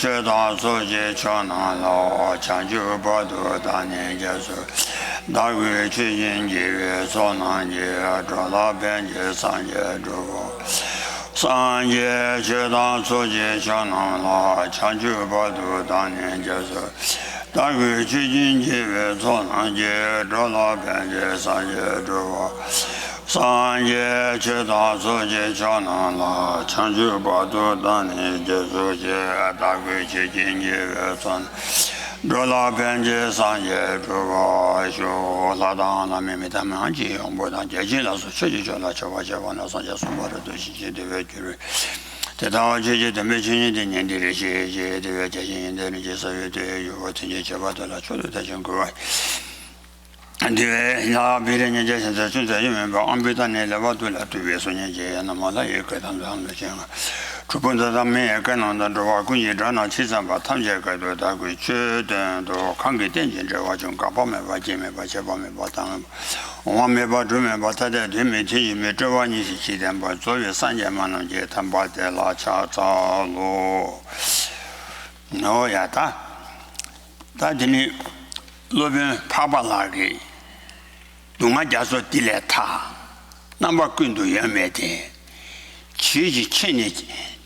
최다 소지 전하로 장주 보도 다니 제수 다위 최인지 소난지 저라 변지 산제 주고 산제 최다 소지 전하로 장주 보도 다니 제수 다위 최인지 소난지 저라 변지 산제 주고 산제 최다 소지 전하라 창주 바도 다니 제수제 다귀 최진지 선罗边界上也这个修拉当那面他们安吉用不当接近了是确实叫了叫完了上家送过的东西这个就是这到这准备今年的年底的些这个接近的那些所有的有听见接把的了确实在全国对那别人家现在正在因为把安排单呢来把对了对别说年节那么那也给他们的讲了出本在他们也跟上的这话估计这那其实把他们这个都大概确定都看给电竞这话就搞不明白见面把这方面把当我们把准备把他的对面天没这话你是几点把左右3件嘛能接他把的拉车走路no呀他今天路边爬把拉给东安家说地来他那么更多也没的其实前年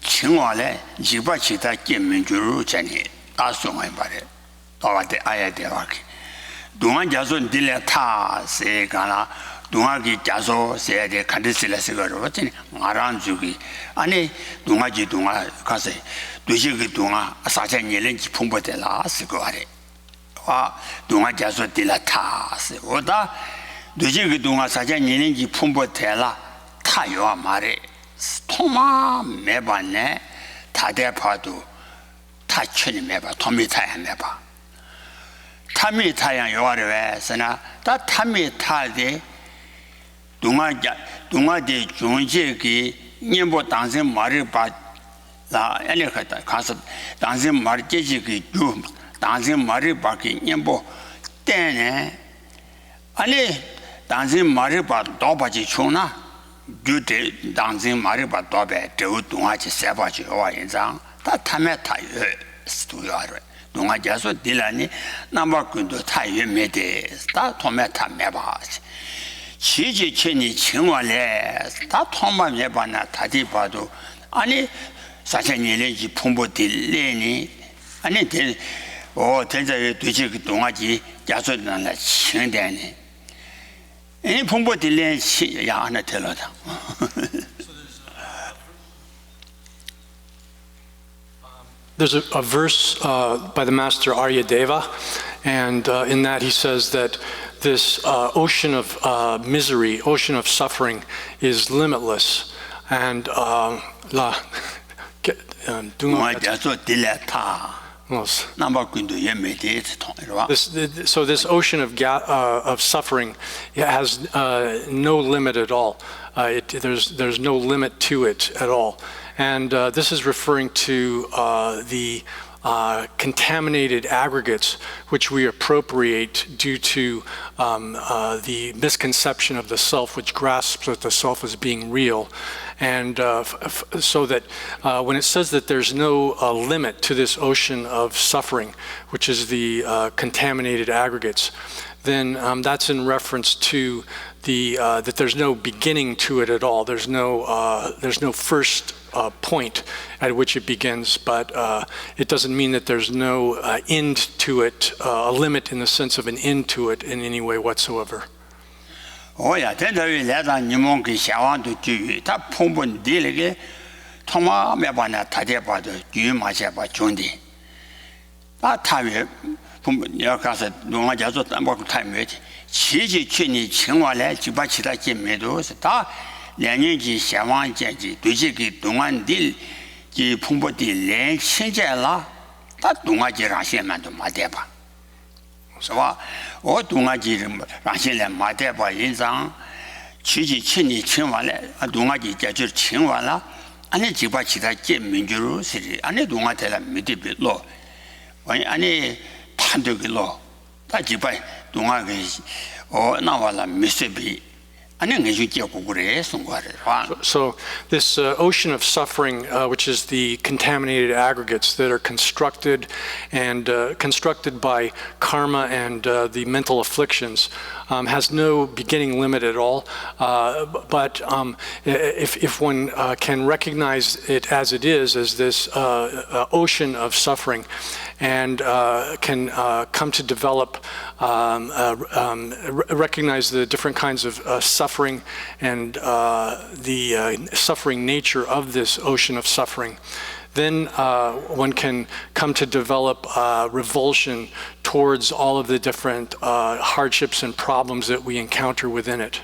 情况呢一把其他见面就是这里打算完把的到我的爱的话去东安家说地来他谁干了东安给家说谁的看的是了这个我真我让就给安尼东安去东安看谁对这个东安3000年人去碰不得了是个的啊东安家说地来他是我的对这个东安3000年人去碰不得了他有嘛的토마 매반네 다대파도 타천이 매봐 토미타야 매봐 타미타야 요아르에 서나 다 타미타데 동아데 중제기 님보 당신 말을 봐라 아니 가서 당신 말 제지기 주 당신 말을 봐기 님보 때네 아니 당신 말을 봐 도바지 주나 주대 당신 말이 받도배 저 동아지 세바지 와 인상 다 타메 타유 스토리아를 동아지서 딜라니 남바군도 타유 메데 다 토메 타메 봐 지지 천이情원래 다 토마 메바나 다디 봐도 아니 사천년이 풍부 딜레니 아니 대자의 되지 그 동아지 야소는 칭대니 There's a verse by the master Aryadeva, and in that he says that this ocean of misery, ocean of suffering, is limitless, and so this ocean of suffering has no limit at all. There's no limit to it at all. And this is referring to the contaminated aggregates which we appropriate due to the misconception of the self, which grasps that the self as being real. And so that when it says that there's no limit to this ocean of suffering, which is the contaminated aggregates, then that's in reference to the that there's no beginning to it at all. There's no first point at which it begins, but it doesn't mean that there's no end to it, a limit in the sense of an end to it in any way whatsoever. Oh yeah, then there is that animal que shawan to do that pumping delegate Toma Mabana Tadepa to do Machapa Chundi. That time, your castle, no one just about time it. Chiji Chini Chingwale, Chibachita Meadows, that Lianji Shawan Jaji, Dujiki, Dungan Dil, Ji Pumpoti Len Chinjala, that Dungaji Rashiman to Madepa. So, all Dungaji Rashilan Madepa Inzang, Chiji Chini Chingwale, a Dungaji Jaju Chingwala, and a Chibachita Minjuru City, and a Dungatella Midibit law. When any Tanduki law, that Jibai Dungagi or Navala Mississippi, So this ocean of suffering, which is the contaminated aggregates that are constructed by karma and the mental afflictions, has no beginning limit at all. But if one can recognize it as it is, as this ocean of suffering, and can come to develop, recognize the different kinds of suffering and the suffering nature of this ocean of suffering, then one can come to develop revulsion towards all of the different hardships and problems that we encounter within it.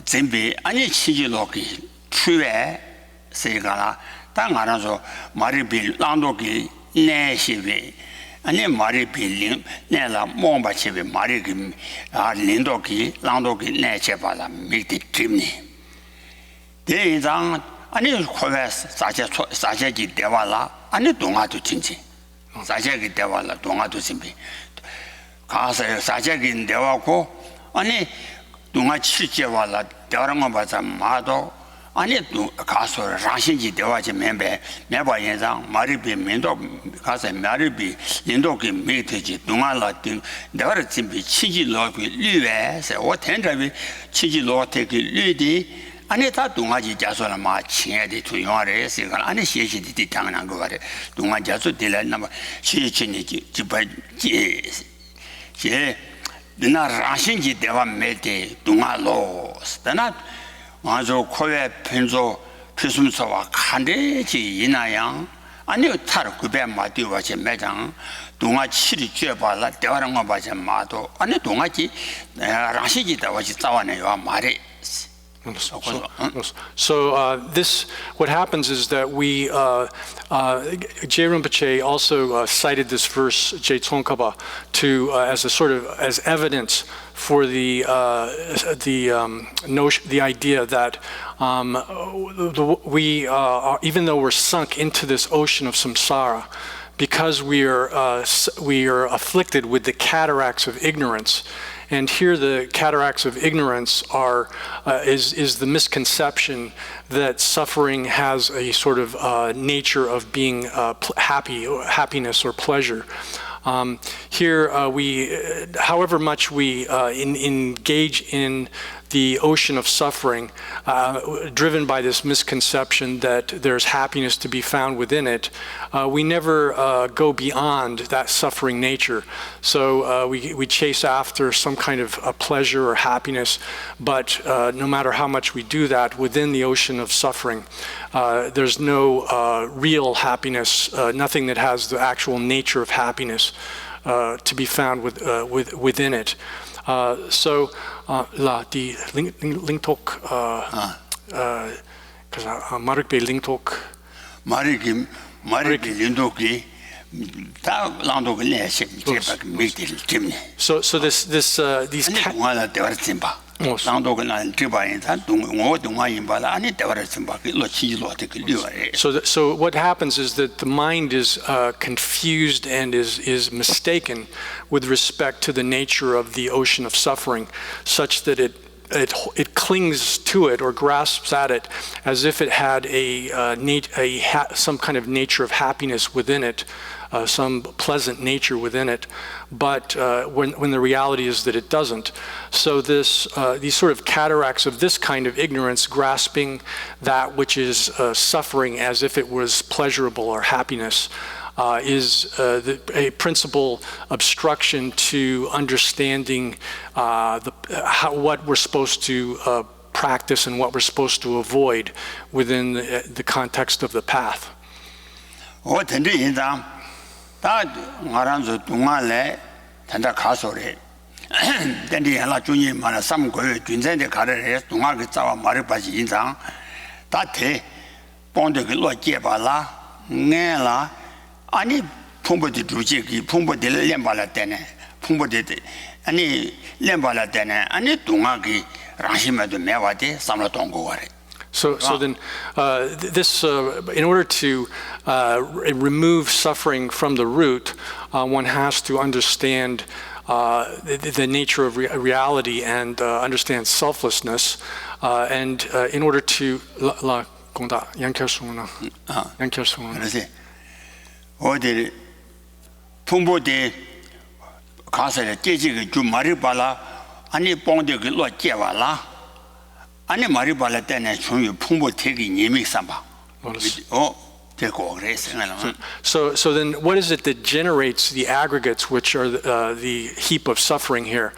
Zimbi ani chiji loki true segala tangarazo maribi landoki ne shibi ani maribi nela momba chibi marigi lindoki landoki ne chebala miti trimni de zang ani khoves saje ji dewala ani donga tu chinchi saje gi dewala donga tu simbi 가서 사제긴 대화고 아니 동아 칠제와라 대화랑만 봐서 마도 아니 가서 라신지 대화지 멤베 매바 현상 마리비 민도 가서 마리비 인도기 메테지 동아라 등 대화를 준비 치지로기 리외서 어텐더비 치지로테기 리디 아니 다 동아지 자소나 마 친애디 투용하래 세가 아니 시시디 당연한 거 같아 동아 자소 딜라나 시치니지 지바지 제 나 라신지 대화 메테 동아로 스타나 아주 코에 펜조 피숨서와 칸데지 이나양 아니 타르 구배 마디와 제 매장 동아 치리 쥐어발라 대화랑 거 봐서 마도 아니 동아지 라신지 대화지 싸워내요 말이. So this, what happens is that we, J. Rinpoche also cited this verse, J. Tsongkhapa, to as a sort of as evidence for the notion, the idea that we, even though we're sunk into this ocean of samsara, because we are afflicted with the cataracts of ignorance. And here the cataracts of ignorance are is the misconception that suffering has a sort of nature of being happiness or pleasure. Here we, however much we engage in the ocean of suffering, driven by this misconception that there's happiness to be found within it, we never go beyond that suffering nature. So we chase after some kind of a pleasure or happiness, but no matter how much we do that within the ocean of suffering, there's no real happiness, nothing that has the actual nature of happiness to be found within it. So la di lingtok marikbe lingtok mariki lingtoki ta langtok le ship jepak miktil timni so this these wala dewar timba langtok na tiba yin ta ngo dunga yin bala ani dewar timba lo chi lo te liware. So what happens is that the mind is confused and is mistaken with respect to the nature of the ocean of suffering, such that it clings to it or grasps at it as if it had some kind of nature of happiness within it, some pleasant nature within it, but when the reality is that it doesn't. So these sort of cataracts of this kind of ignorance, grasping that which is suffering as if it was pleasurable or happiness, is a principal obstruction to understanding what we're supposed to practice and what we're supposed to avoid within the context of the path. 다 말한서 동안에 단다 가소래 근데 하나 중에 말아 삼고에 군전에 가래에 동안 그 자와 말을 봐지 인상 다대 본데그 로제발라 내라 아니 풍부디 주지기 풍부디를 렘발라 때네 풍부되대 아니 렘발라 때네 아니 동아기 라시마도 매와데 삼라 동고가래 So then, this in order to remove suffering from the root, one has to understand the nature of reality and understand selflessness, and in order to 그래서 어디 풍부대 가서 깨지게 좀 말이 발라 아니 뽕대 그로 깨와라 아니 말이 발라 때네 중요 풍부 대기 님이 삼바 되고 그래서 So then what is it that generates the aggregates, which are the heap of suffering here?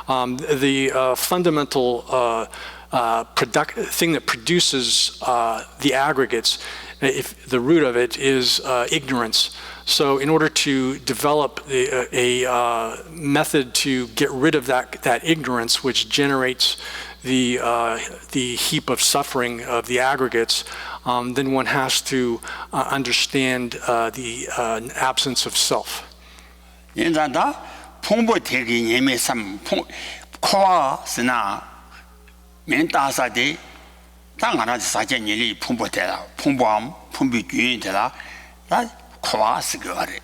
The fundamental thing that produces the aggregates, if the root of it is ignorance. So in order to develop a method to get rid of that ignorance, which generates the heap of suffering of the aggregates, then one has to understand the absence of self. 인자다 풍부 대기 님이 삼 코아스나 멘다사데 당하나 사전 일이 풍부되라 풍부함 풍부균이되라 나 코아스거래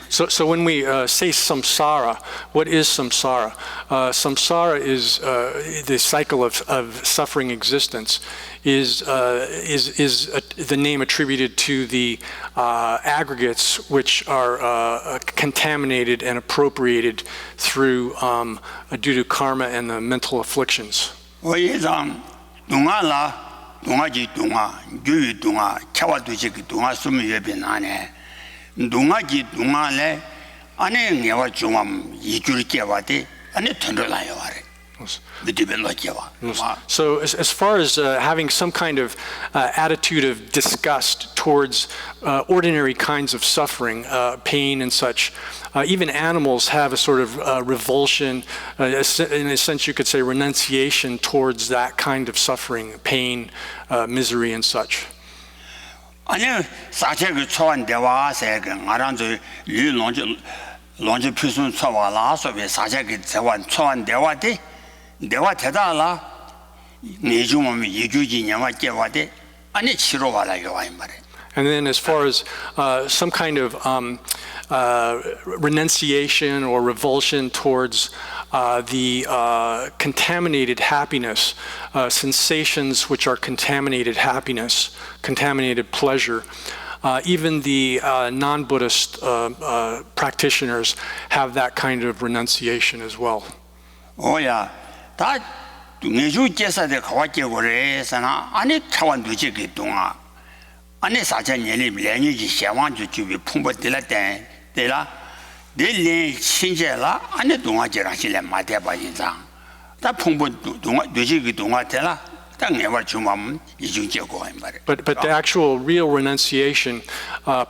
So when we say samsara, what is samsara? Samsara is the cycle of suffering existence. Is the name attributed to the aggregates which are contaminated and appropriated through due to karma and the mental afflictions. 동아지 동아 규유 동아 차와두지 동아 숨여변 안에 동아지 동아래 안에 내와 중함 이줄 깨와데 안에 던들라요 아래 So as far as having some kind of attitude of disgust towards ordinary kinds of suffering, pain and such, even animals have a sort of revulsion, in a sense you could say renunciation towards that kind of suffering, pain, misery and such. 아니 사체그 초안 대화세 그 알아서 lonje 피순 초와라 소베 사체그 대화 초안 대화데 내가 대다라 내주면 이주지냐마 깨와데 아니 치료가라 이거 와 말해. And then as far as some kind of renunciation or revulsion towards the contaminated happiness, sensations which are contaminated happiness, contaminated pleasure, even the non-Buddhist practitioners have that kind of renunciation as well. 오야 다 내주 제사대 가와께 그래서나 아니 차원 두지기 동안 아니 사천 년이 내년이 시황주 주비 풍부들라 때라 내년 신제라 아니 동아지랑 실내 마대바 인상 다 풍부 동아 두지기 동안 때라 땅에 와 주맘 이중제고 말이야. But the actual real renunciation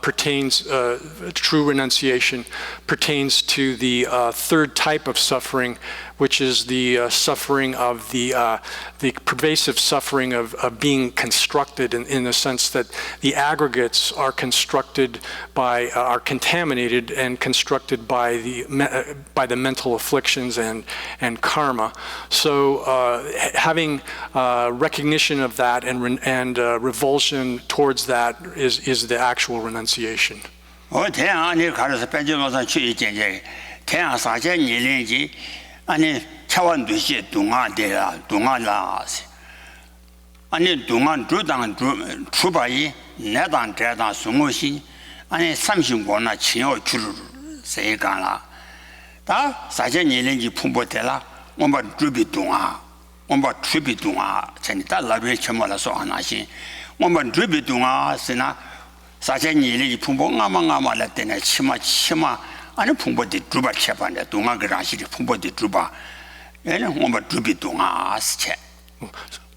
pertains, true renunciation pertains to the third type of suffering, which is the suffering of the pervasive suffering of being constructed in the sense that the aggregates are constructed by, are contaminated and constructed by the mental afflictions and karma. So having recognition of that and revulsion towards that is the actual renunciation. 태양이 가려서 빼줘서 취이제 태양 사제 일인지 아니 차원 두시 동아라 아니 동안 주당 주바이 내당 대당 송호시 아니 삼신고나 친여 주를 세간라 다 사제 일인지 풍부되라 엄마 주비 동아 엄마 주비 동아 전다 라베 처마라서 하나시 엄마 주비 동아 쓰나 사전 일이 풍부가마가마라 때네 치마 아니 풍부디 주바 쳐반데 동아그라시리 풍부디 주바 얘는 엄마 주비 동아 스체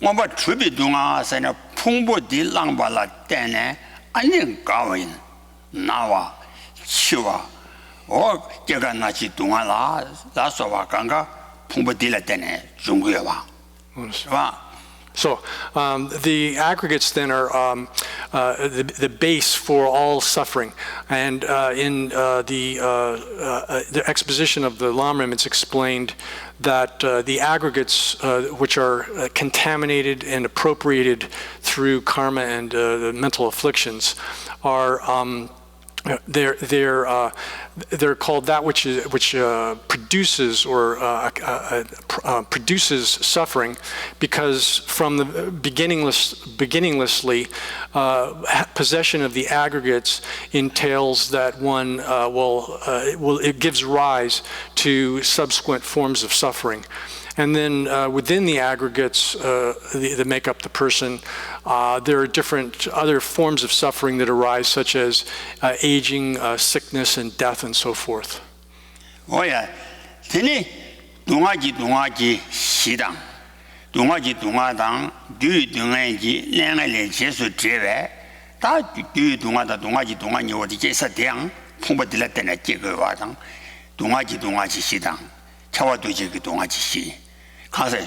엄마 주비 동아 세나 풍부디 랑발라 때네 아니 가와인 나와 치와 제가 나치 동아라 라서와 강가 풍부디라 때네 중국에 와 So the aggregates then are the base for all suffering. And in the exposition of the Lamrim, it's explained that the aggregates which are contaminated and appropriated through karma and the mental afflictions are they're called that which produces or produces suffering, because from the beginninglessly possession of the aggregates entails that one it gives rise to subsequent forms of suffering. And then within the aggregates that make up the person, there are different other forms of suffering that arise, such as aging, sickness, and death, and so forth. Oh yeah, tini dungaji sidang, dungaji dungadang, dungaji lenga jesu jewe, ta dungaji dungani wadi jesa tiang, pumba dila tena jega wadang, dungaji sidang, chawa doji dungaji si. 가서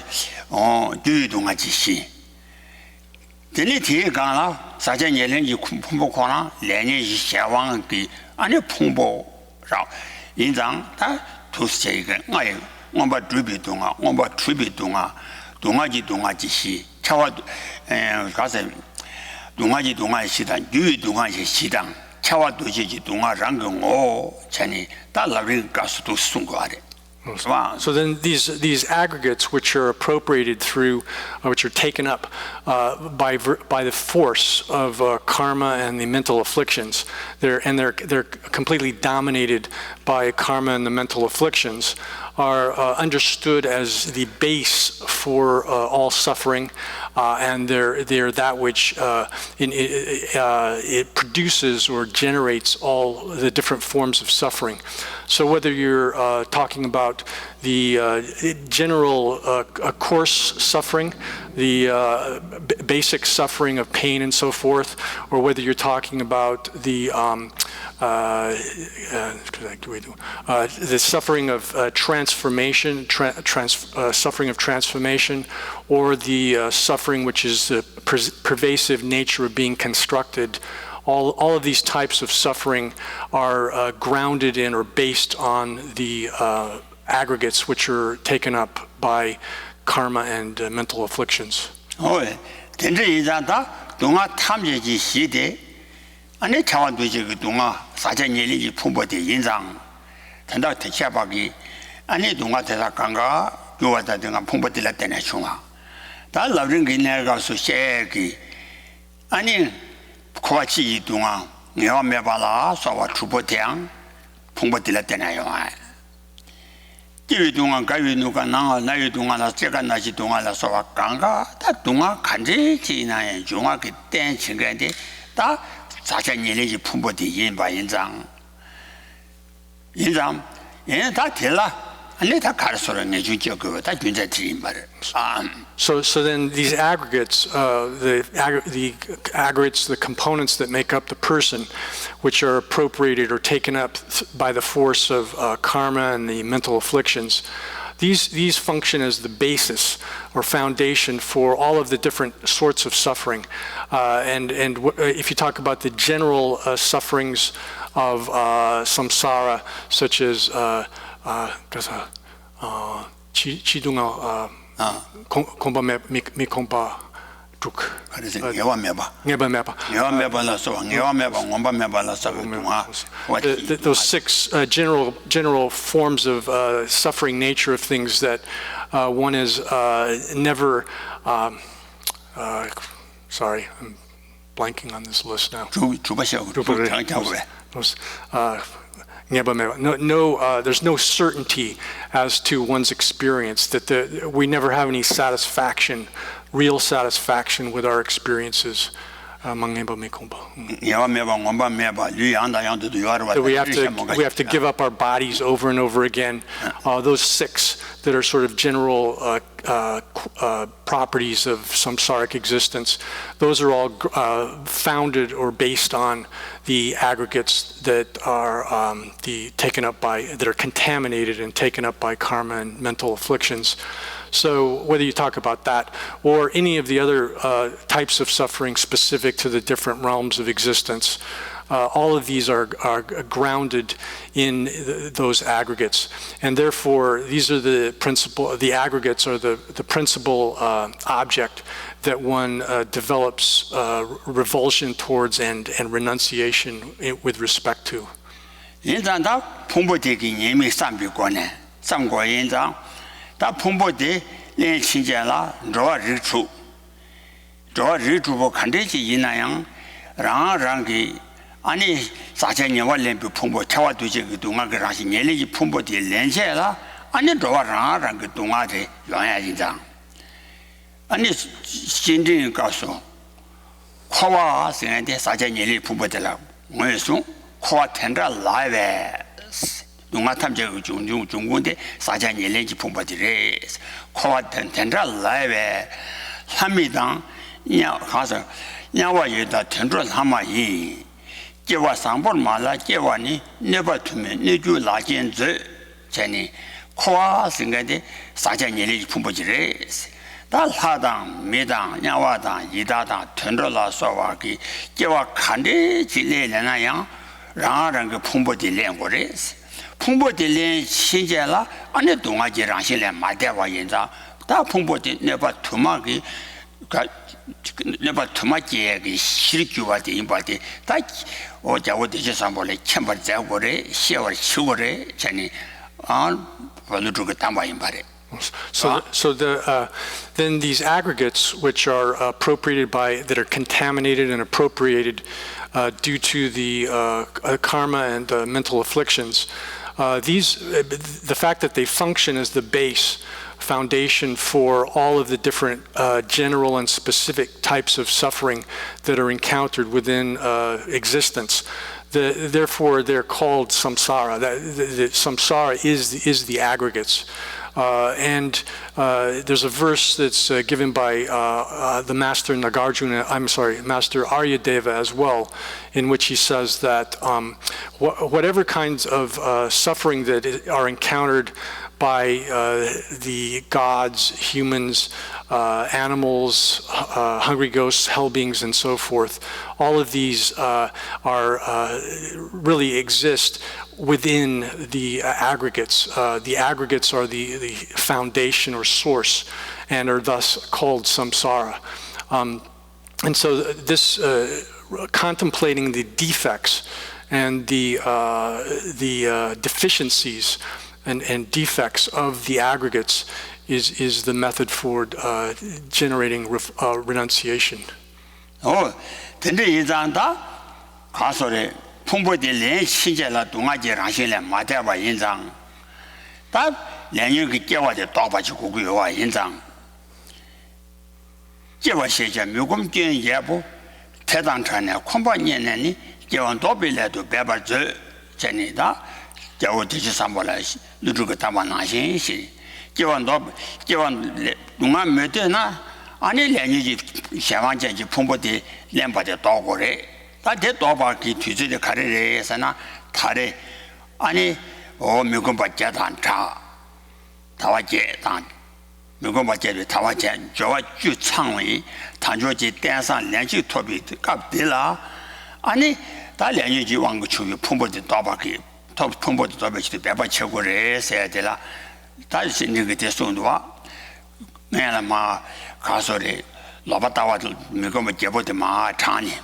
두두가지시 전에 뒤에 가나 사전 예len지 풍부코나 내년이 샤왕기 아니 풍부라 인장 다 도스제가 아예 뭔가 주비동아 뭔가 주비동아 동아지시 차와 가서 동아지시단 두두가지 시당 차와 도지지 동아랑거 전에 달라를 가서도 순거하래. So then these aggregates, which are appropriated through, which are taken up by the force of karma and the mental afflictions, they're completely dominated by karma and the mental afflictions, are understood as the base for all suffering, and they're that which it produces or generates all the different forms of suffering. So whether you're talking about the general coarse suffering, the basic suffering of pain and so forth, or whether you're talking about the suffering of transformation, suffering of transformation, or the suffering which is the pervasive nature of being constructed. All of these types of suffering are grounded in or based on the aggregates which are taken up by karma and mental afflictions. 아니 차원도지 그 동아 사전 예리지 풍부대 인상 된다 대체하기 아니 동아 대사 강가 요하다 등한 풍부들라 때네 중아 다 라브린 기내가 소셰기 아니 코아치 동아 내가 매발라 서와 주보대양 풍부들라 때네요 이 동안 가위 누가 나의 동안에 제가 나지 동안에 서와 강가 다 동아 간지 지나에 중앙에 땐 친구인데 다 사전 예리지 풍부대 인바 인장 얘는 다 될라 아니 다 가르쳐를 내주죠 그거 다 준자 드린 말을 So then these aggregates, the aggregates, the components that make up the person, which are appropriated or taken up by the force of karma and the mental afflictions, these function as the basis or foundation for all of the different sorts of suffering. And if you talk about the general sufferings of samsara, such as chidunga kompa mi kompa tuk. Those six general forms of suffering nature of things that one is never. Sorry, I'm blanking on this list now. There's no certainty as to one's experience, that we never have any satisfaction, real satisfaction with our experiences. We have to give up our bodies over and over again. Those six that are sort of general properties of samsaric existence, those are all founded or based on the aggregates that are that are contaminated and taken up by karma and mental afflictions. So whether you talk about that or any of the other types of suffering specific to the different realms of existence, all of these are grounded in those aggregates. And therefore, these are the aggregates are the principal object that one develops revulsion towards and renunciation with respect to. 因此，他蓬勃的给人民上比过呢，上过人章，他蓬勃的连亲见了，着日出不看这些人那样，让给。 아니 사천년 원래 풍부 태와 두지 그 동안 그라시 내리지 풍부디 렌체라 아니 도와라랑 그 동아데 영야진장 아니 신진 가서 코와 생한테 사천년이 풍부들라 뭐였어 코와 텐다 라이베 동아 탐제 중군데 사천년이 풍부들이 코와 텐다 라이베 삼미당 야 가서 야와에다 텐드 하마이 结果上班嘛了，结果呢，那把出门那就拉进走，这呢，夸生个的3000年的碰不起来，但他当、没当、两娃当、一大当，吞着了说话给，结果看的起来了那样，让人个碰不的练过来，碰不的练新见了，俺那东啊就让些来马代话人家，但碰不的那把土嘛给，那把土嘛接给洗去吧的，把的，但。 我家我这些上班嘞，前把在过来，写过来，修过来，这呢，我都这个担保人把的。So then these aggregates, which are appropriated that are contaminated and appropriated due to the karma and mental afflictions, the fact that they function as the base, foundation for all of the different general and specific types of suffering that are encountered within existence. Therefore, they're called samsara. The samsara is the aggregates. And there's a verse that's given by the Master Nagarjuna, Master Aryadeva as well, in which he says that whatever kinds of suffering that are encountered by the gods, humans, animals, hungry ghosts, hell beings, and so forth, all of these really exist within the aggregates. The aggregates are the foundation or source and are thus called samsara. And so this contemplating the defects and the deficiencies and defects of the aggregates is the method for generating renunciation. Oh, today is on that. 가서래 풍부의 내 신제라 동아지 랑신래 마대와 인장. 다 내년이 깨와데 도바지고 그요와 인장. 깨와 세자 묘금견 예보 대단찬에 콤바니에니 깨원 도빌래도 배바저 전이다. 겨우 뒤지 삼벌라 누르고 담아나신시 깨원도 깨원 동안 몇대나 아니 내년이 세반제지 풍부의 렘바데 도고래. 다대 도바기 뒤지에 가래에서나 다래 아니 미군 받자단 차 다와제 단 미군 받자를 다와제 저와 주 창의 단조지 대상 연지 토비 갑들라 아니 다 연지 왕고 추위 풍부의 도바기 더 풍부의 도바기 배바 최고래 해야 되라 다시 이게 대송도와 내가 마 가서래 로바다와도 미군 받자보다 마 차니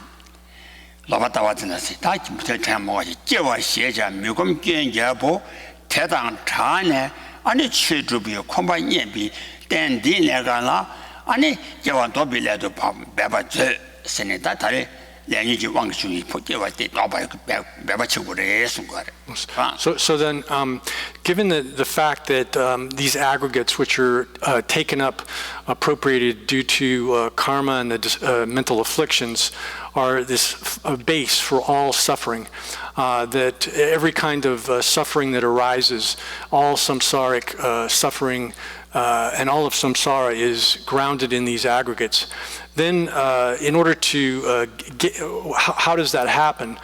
老爸大娃真的是，他不太看么子，结果现在没个专业部，太当茶呢，俺的去主比恐怕年比当地那个啦，俺的结果多比来都白走，现在他的连年就往出一跑，结果得老爸白去过来送过来。So then, given the fact that these aggregates, which are taken up, appropriated due to karma and the mental afflictions, are this base for all suffering, that every kind of suffering that arises, all samsaric suffering, and all of samsara is grounded in these aggregates. Then in order to how does that happen?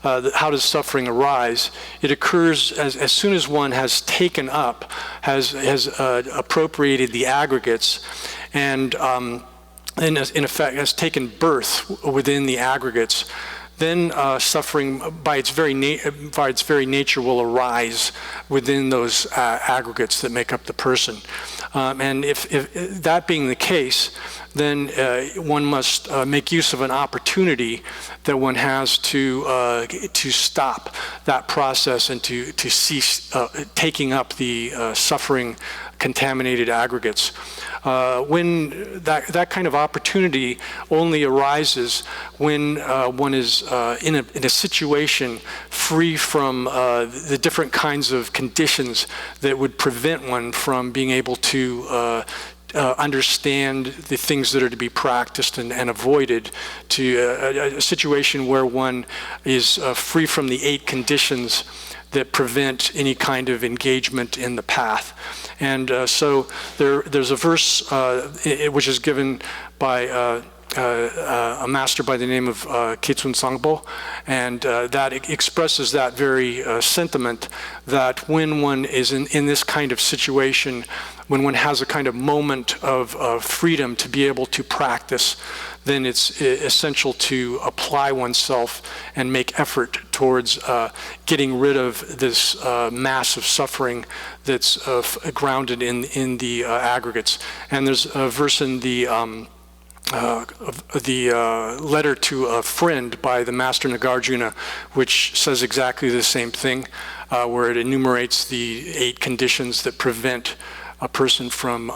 How does suffering arise? It occurs as soon as one has has taken up, has appropriated the aggregates, and in effect has taken birth within the aggregates, then suffering by its very nature will arise within those aggregates that make up the person. And if that being the case, then one must make use of an opportunity that one has to stop that process and to cease taking up the suffering contaminated aggregates. When that kind of opportunity only arises when one is in a situation free from the different kinds of conditions that would prevent one from being able to understand the things that are to be practiced and avoided, to a situation where one is free from the 8 conditions that prevent any kind of engagement in the path. And so there's a verse which is given by a master by the name of Kitsun Sangpo, and that expresses that very sentiment, that when one is in this kind of situation, when one has a kind of moment of freedom to be able to practice, then it's essential to apply oneself and make effort towards getting rid of this mass of suffering that's grounded in the aggregates. And there's a verse in the letter to a friend by the Master Nagarjuna, which says exactly the same thing, where it enumerates the 8 conditions that prevent a person from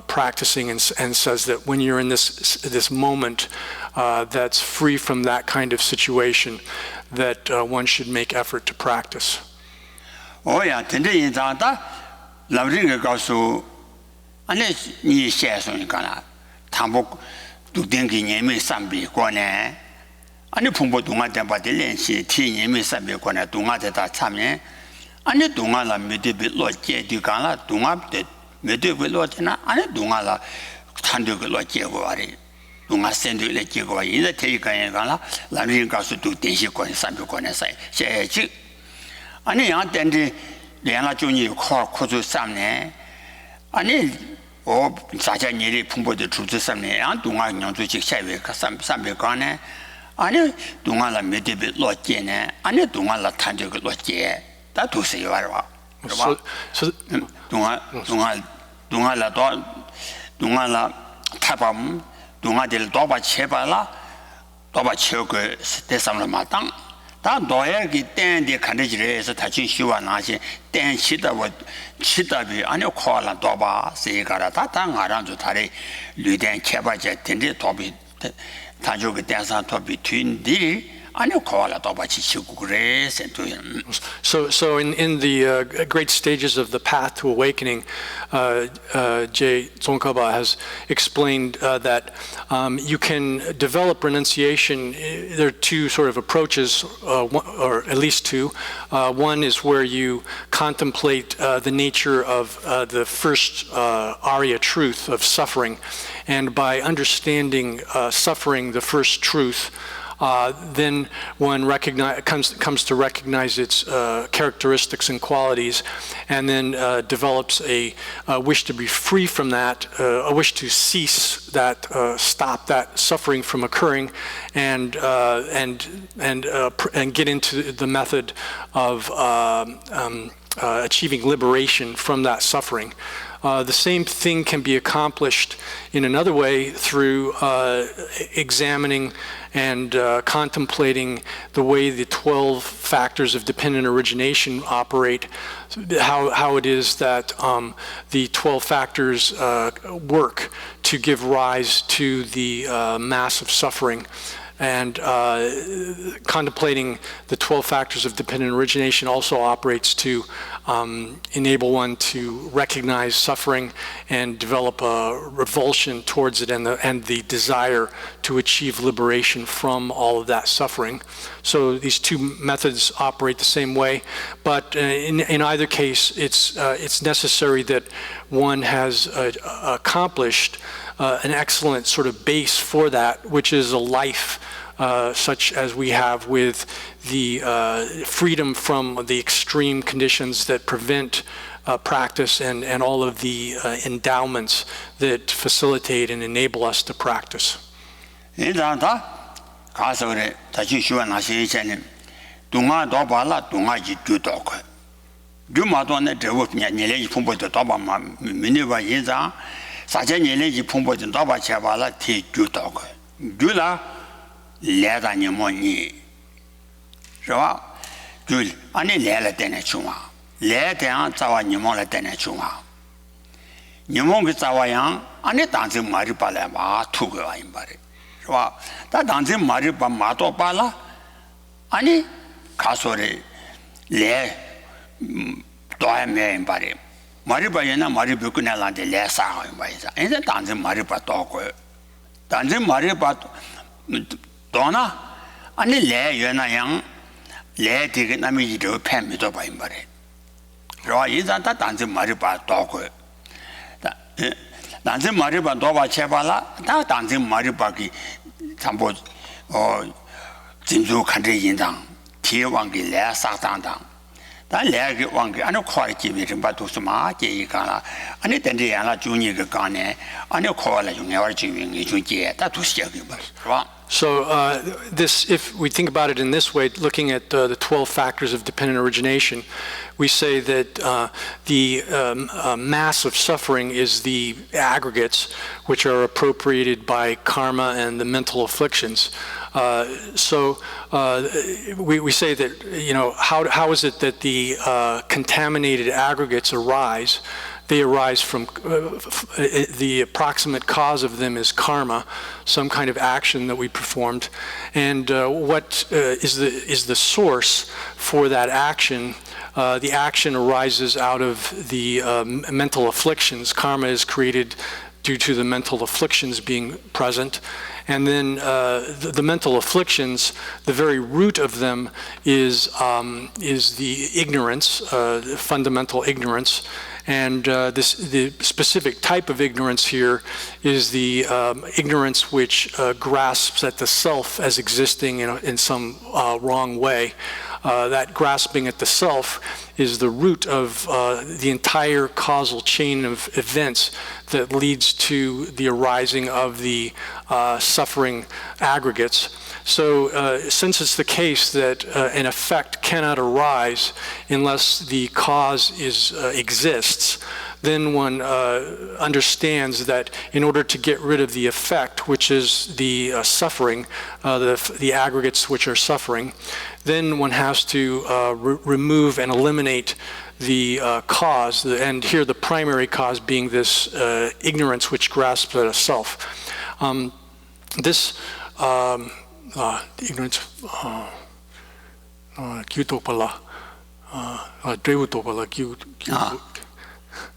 practicing, and says that when you're in this moment that's free from that kind of situation, that one should make effort to practice. Oh yeah, today in Zanda, Lavringa Gasu, unless you share some Gala, Tambok, to think in Yemi Sambi, Guane, and the Pumbo Dumata Batilensi, Tea Yemi Sambi, Guana, Dumata Tame, and the Dungala Medibit Lord J. Dugala, Dumap, the Medibit Lordina, and the Dungala Tandu Lord Jaguari. Dunga send you let you go in the Tegala, Lavringa Gasu to Tinshiko and Sambi Guane say, Share. And the aunt and the Liana Junior call Kuzu Samne, and or such a nearly Pumbo the truth to Samne, and Dunga Yon to Chick some Becone, and Dungala Medibit Lord Jene, and Dungala Tandu Lord Jay. That to say you are. So Dungala Tapam, Dunga del Doba Chebala, Doba Choke, the Samlamatang. That Doyer get then the candidate is touching Shuanashi, then Chita would Chitabi, and you call a Doba, say Garatang around to Tari, Luden Kebaja, Tendi Tobi, Tajuk Dancer to between the and you call a Doba Chichukures and to him. So in the great stages of the path to awakening, J. Tsongkhapa has explained that you can develop renunciation. There are 2 sort of approaches, or at least 2. One is where you contemplate the nature of the first Arya truth of suffering, and by understanding suffering, the first truth, then one comes to recognize its characteristics and qualities, and then develops a wish to be free from that, a wish to cease that, stop that suffering from occurring, and get into the method of achieving liberation from that suffering. The same thing can be accomplished in another way through examining and contemplating the way the 12 factors of dependent origination operate, how it is that the 12 factors work to give rise to the mass of suffering. And contemplating the 12 factors of dependent origination also operates to enable one to recognize suffering and develop a revulsion towards it, and the desire to achieve liberation from all of that suffering. So these 2 methods operate the same way, but in either case, it's necessary that one has accomplished an excellent sort of base for that, which is a life such as we have with freedom from the extreme conditions that prevent practice and all of the endowments that facilitate and enable us to practice. So if we think about it in this way, looking at the 12 factors of dependent origination, we say that the mass of suffering is the aggregates which are appropriated by karma and the mental afflictions. So we say that, how is it that the contaminated aggregates arise? They arise from the approximate cause of them is karma, some kind of action that we performed, and what is the source for that action? The action arises out of the mental afflictions. Karma is created due to the mental afflictions being present. And then the mental afflictions, the very root of them is the ignorance, the fundamental ignorance. And the specific type of ignorance here is the ignorance which grasps at the self as existing in some wrong way. That grasping at the self is the root of the entire causal chain of events that leads to the arising of the suffering aggregates. So since it's the case that an effect cannot arise unless the cause exists, then one understands that in order to get rid of the effect, which is the suffering, the aggregates which are suffering, then one has to remove and eliminate the cause, and here the primary cause being this ignorance which grasps at a self. This ignorance, gyutopala, drevutopala,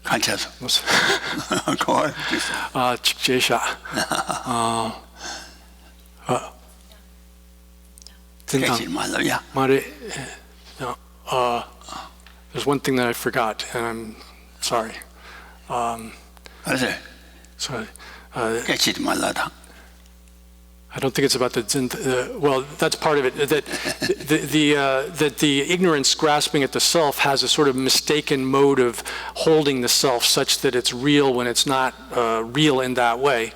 Kanchas. Go ahead. Chikjesha. There's one thing that I forgot, and I'm sorry. Sorry. I don't think it's about the well, that's part of it. That that the ignorance grasping at the self has a sort of mistaken mode of holding the self, such that it's real when it's not real in that way.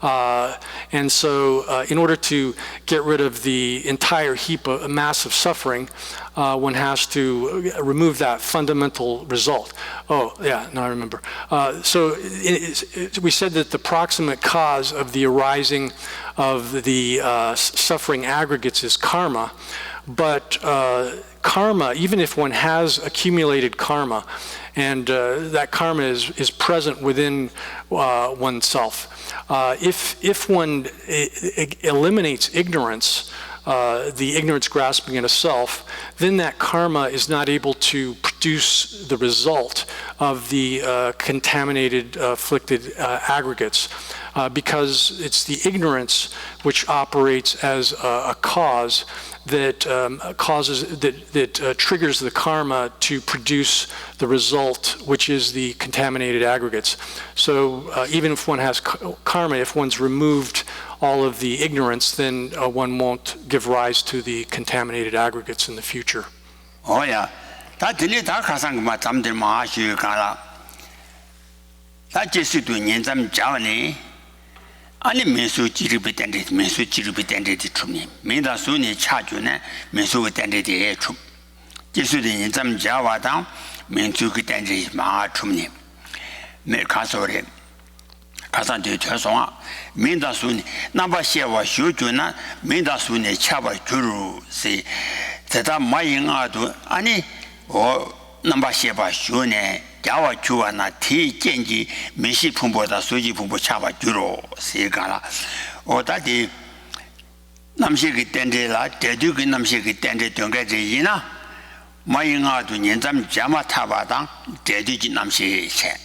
And so in order to get rid of the entire heap of massive suffering, one has to remove that fundamental result. Oh, yeah, now I remember. So we said that the proximate cause of the arising of the suffering aggregates is karma, but karma, even if one has accumulated karma, and that karma is present within oneself, if one eliminates ignorance, the ignorance grasping at a self, then that karma is not able to produce the result of the contaminated, afflicted aggregates, because it's the ignorance which operates as a cause that triggers the karma to produce the result, which is the contaminated aggregates. So even if one has karma, if one's removed all of the ignorance, then one won't give rise to the contaminated aggregates in the future. Oh yeah, that dili da khasang ma zamde ma shu kala. Da jesu du nyen zam jawni. Ani mensu jiribi tende chumni. Menda su ni cha ju ne mensu tende de chum. Jesu de nyen zam jawa dang mensu ki tende ma chumni. Me kasore. Kasan de chaswa. Menda su ni namba shewa shu ju na menda su ni cha ba juru si. Teta mayinga du ani o namba sheba shu ne jawa chuwa na ti genji meshi pumbo da suji pumbo chaba juro se kala o da di namshi ki tende la dedu ki namshi ki tende dongga de yina mayinga du nyenzam jama taba dang dedu ji namshi che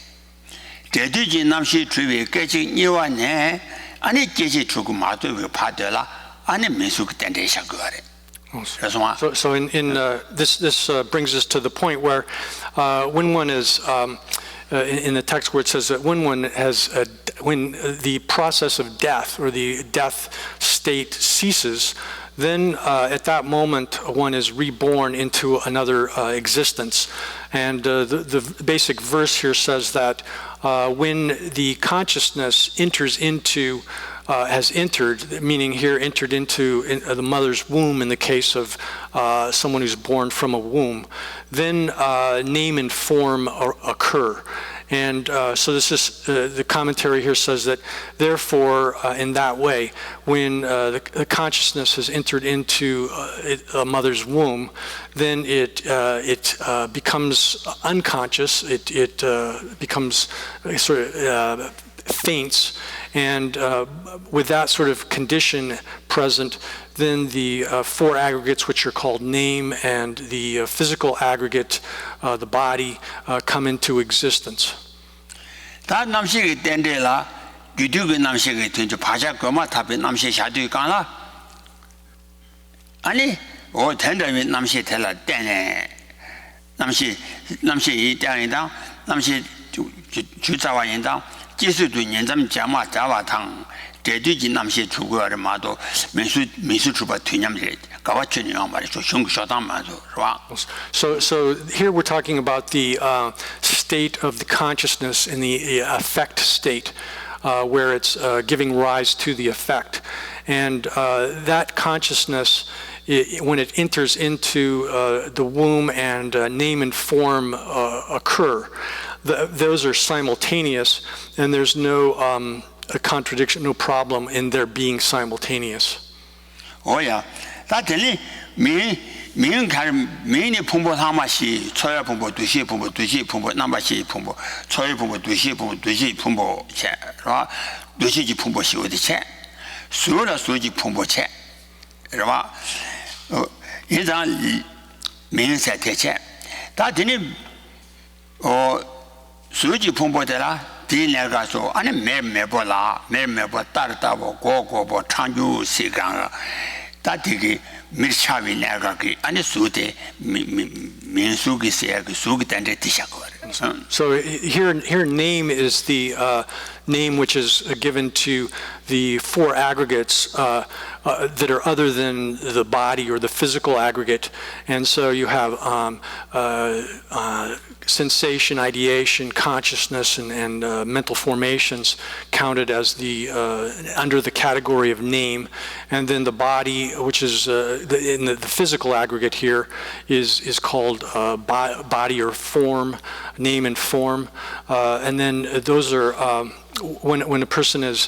dedu ji namshi chuwe geji niwa ne ani geji chugu ma do we pa de la ani mesu ki tende sha go re. So this brings us to the point where when one is in the text where it says that when one has when the process of death or the death state ceases, then at that moment one is reborn into another existence. And the basic verse here says that when the consciousness enters into has entered, meaning here entered into the mother's womb in the case of someone who's born from a womb, then name and form occur. And so this is the commentary here says that therefore in that way when the consciousness has entered into a mother's womb, then it becomes unconscious, it becomes sort of faints, and with that sort of condition present, then the four aggregates, which are called name and the physical aggregate, the body, come into existence. 다 남식이 땐데라 유두그 남식이 된저 바자거마 답에 남식 샤도 가나 아니 오 텐더미 남식 텔라 땐에 남식 이 땐이다 남식 주자와 인다 지수도 년점 자마 자와탕 대뒤지 남식 주거를 마도 민수 주바 뒤냠제 가와춘이야 말이죠. 형사담마도 와. So here we're talking about the state of the consciousness in the affect state, where it's giving rise to the effect, and that consciousness, when it enters into the womb and name and form occur, those are simultaneous, and there's no a contradiction, no problem in their being simultaneous. Oh yeah, that really mean pumbo hamashi, choya pumbo, dushi pumbo, namashi pumbo, choya pumbo, dushi pumbo, right? Dushi pumbo shi with the check. Sura suji pumbo check. Right? Is on means at the check. That didn't suji pumbo de la. 디네가서 아니 매매보라 매매보 따르다보 고고보 창주 시간가 다티기 밀차비 내가기 아니 수대 민수기 세가 수기 단데 티샤고. So here name is the name which is given to the four aggregates that are other than the body or the physical aggregate, and so you have sensation, ideation, consciousness, and mental formations counted as the under the category of name, and then the body, which is in the physical aggregate here, is called body or form, name and form, and then those are when a person is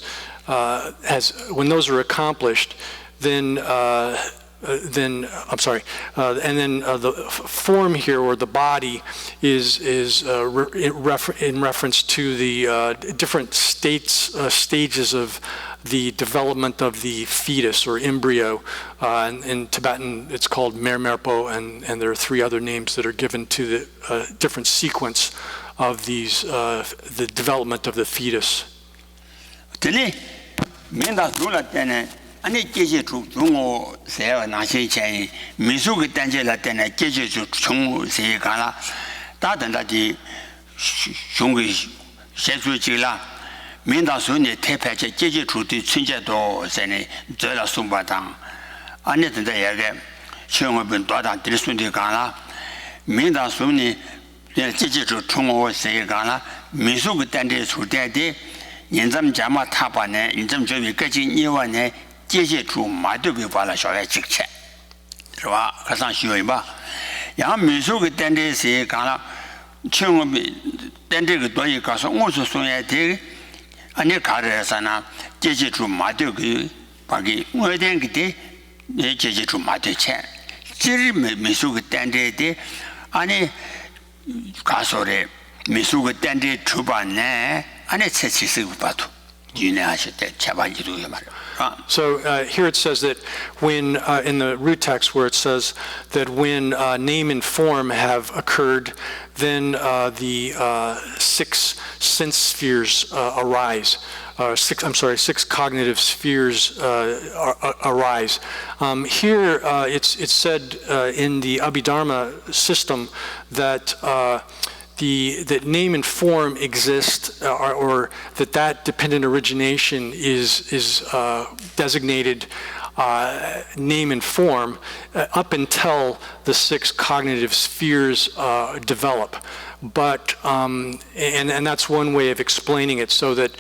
when those are accomplished, then I'm sorry, and then the form here, or the body, is in reference to the different stages of the development of the fetus or embryo. In Tibetan, it's called mermerpo, and there are three other names that are given to the different sequence of these, the development of the fetus. 아니 계제주 중오 세어 나시 chen 미수그 단계라 때문에 계제주 중세 가라 다든다디 중의 세수지라 민다수니 태패제 계제주의 천재도 세네 저라 숨바당 안에 된다 얘게 시험은 도다 들수는데 가라 민다수니 계제주 중오 세 가라 미수그 단계 수대대 인점 자마 타반에 인점 저위 끝이 이완에 接接触马都被发了小孩직체是吧可上学吧然后美术个单的是讲了请我们单这个多一告诉我说送来的你看着啥呢接接触马都给把给我点给的你接接触马都钱这是美术个单的你告诉的美术个单的出版呢你才70个巴图 So here it says that when, in the root text where it says that when name and form have occurred, then the 6 sense spheres arise. 6 cognitive spheres arise. Here it's said in the Abhidharma system that that name and form exist, or that dependent origination is designated name and form up until the 6 cognitive spheres develop. But and that's one way of explaining it, so that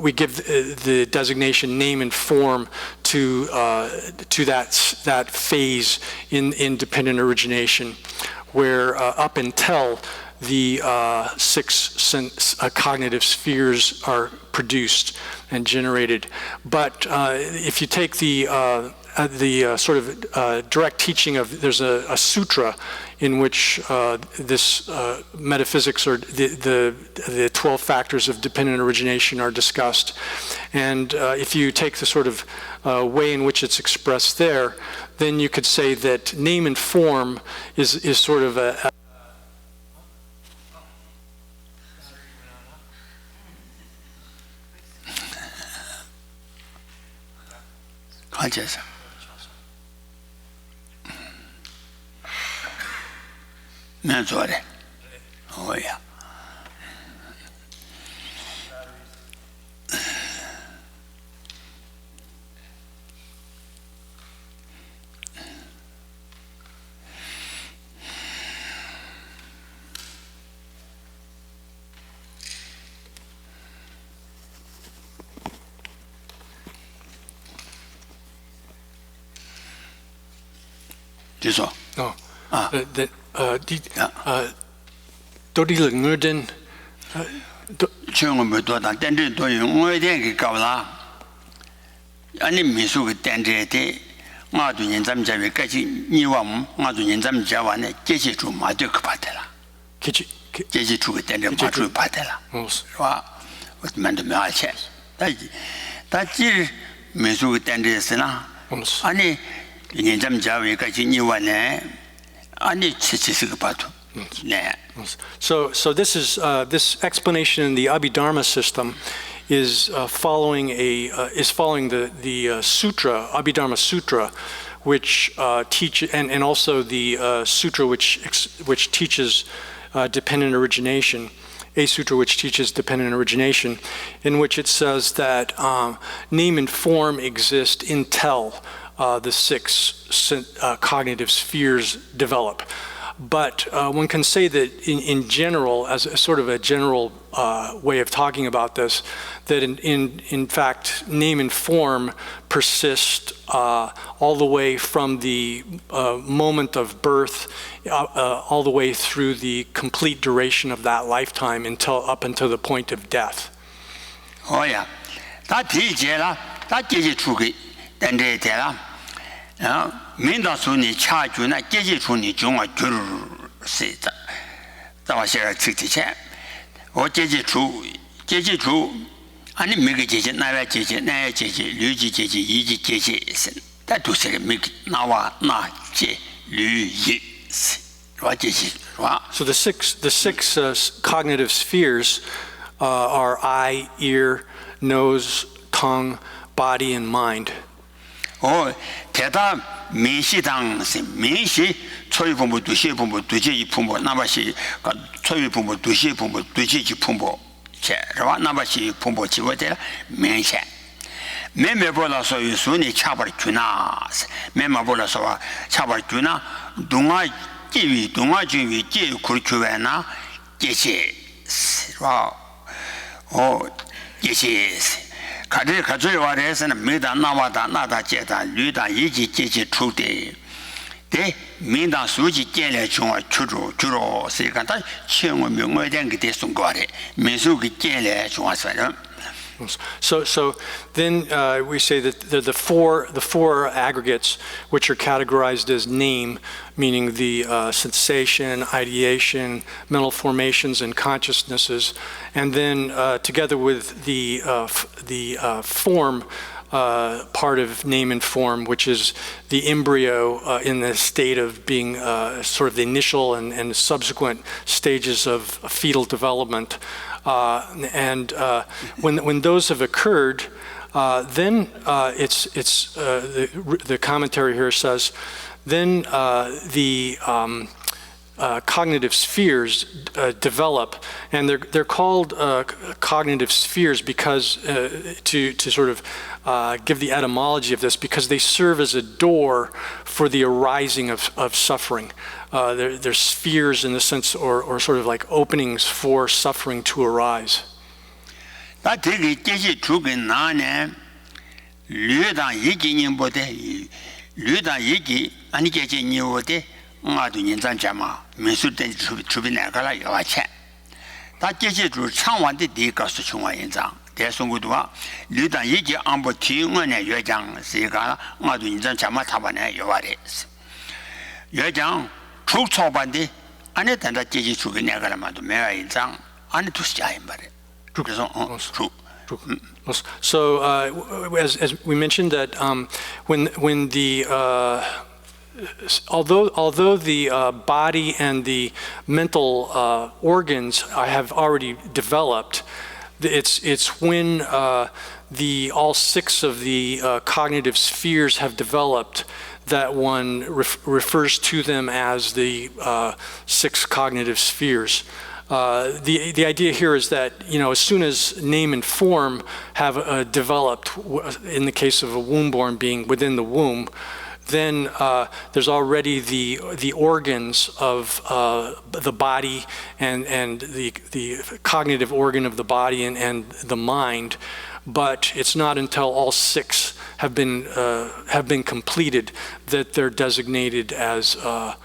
we give the designation name and form to that phase in dependent origination, where up until the 6 cognitive spheres are produced and generated. But if you take the sort of direct teaching of, there's a sutra in which this metaphysics, or the 12 factors of dependent origination are discussed. And if you take the sort of way in which it's expressed there, then you could say that name and form is sort of a 관계에서 면소래 뭐야 그래서 도리를 ngurden 처음에 도다 댄데 도요 뭐에게 가라 아니 미수가 댄데데 나도 인잠자에 같이 니와 나도 인잠자와네 계시주 마저 그 받더라 계시주가 댄데 마저 받더라 와 만도 말체 다지 미수가 댄데스나 아니 인잠자에 같이 니와네 아니 치치스가 봐도 네. So this is this explanation in the Abhidharma system is following the sutra, Abhidharma Sutra, which and also the sutra which teaches dependent origination, a sutra which teaches dependent origination, in which it says that name and form exist until the 6 cognitive spheres develop. But one can say that in general, as a sort of a general way of talking about this, that in fact name and form persist all the way from the moment of birth all the way through the complete duration of that lifetime up until the point of death. Oh yeah, that teacher, that teacher, then they tell. 民道说你恰就那阶级出你中啊就是的，在我现在吃的钱，我阶级出，啊你每个阶级哪个阶级哪个阶级六级阶级一级阶级是，但都是每个哪阶六一是，是吧阶级是吧 So the six cognitive spheres are eye, ear, nose, tongue, body, and mind. 대다 민시당 민시 초유분부 두시분부 두지이 분부 나바시 초유분부 두시분부 두지이 분부 제와 나바시 분부 지고될 민시 메메볼라서 유순이 차벌 주나 메마볼라서 차벌 주나 동아 지위 동아 지위 지 구르추에나 제시 와 제시 가르 가져야 와래서는 메다 나와다 나다 제다 류다 이지 제지出대 대 민다 수지 제래 중화 주로 세간다 치용의 명어에 대한 게 됐은 거래 민수기 제래 중화서는 So then we say that the four aggregates which are categorized as name, meaning the sensation, ideation, mental formations, and consciousnesses, and then together with the form part of name and form, which is the embryo in the state of being sort of the initial and subsequent stages of fetal development. When those have occurred, then the commentary here says, then the cognitive spheres develop, and they're called cognitive spheres because to sort of give the etymology of this, because they serve as a door for the arising of suffering. They're spheres in the sense, or sort of like openings for suffering to arise. 다 되게 계시 죽은 나네 류다 얘기님보다 류다 얘기 아니 계시 니오데 아도 인자자마 민수된 주변에 가라 여와체 다 계시 주 창원의 디가스 중화 인장 대송구도와 류다 얘기 안보 티응원의 여장 세가 아도 인자자마 타반에 여와레 여장 축초반데 안에 단다 계시 죽은 내가라마도 매와 인장 안에 두시자인 말에 So, as we mentioned that when the although the body and the mental organs have already developed, it's when all six of the cognitive spheres have developed that one refers to them as the six cognitive spheres. The idea here is that, as soon as name and form have developed, in the case of a womb-born being within the womb, then there's already the organs of the body and the cognitive organ of the body and the mind, but it's not until all six have been completed that they're designated as the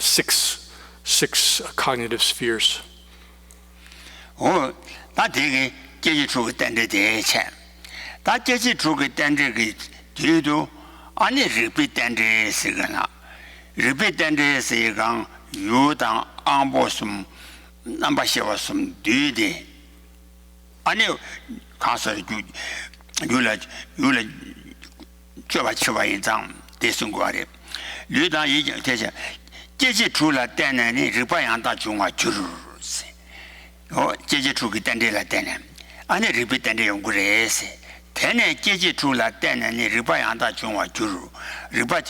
six cognitive spheres. 다 되게 계시 주고 딴데 대체 다 계시 주고 딴데 그 뒤도 아니 리피트한데 쓰거나 리피트한데 쓰강 유당 안보숨 남바시와숨 뒤데 아니 가서 유라 줘봐 인장 대승 거래 유당 이제 대체 제지 주라 때는 리바양다 중화 주르세 제지 주기 때라 때는 아니 리피트한데 연구래세 대내 제지 주라 때는 리바양다 중화 주르 리바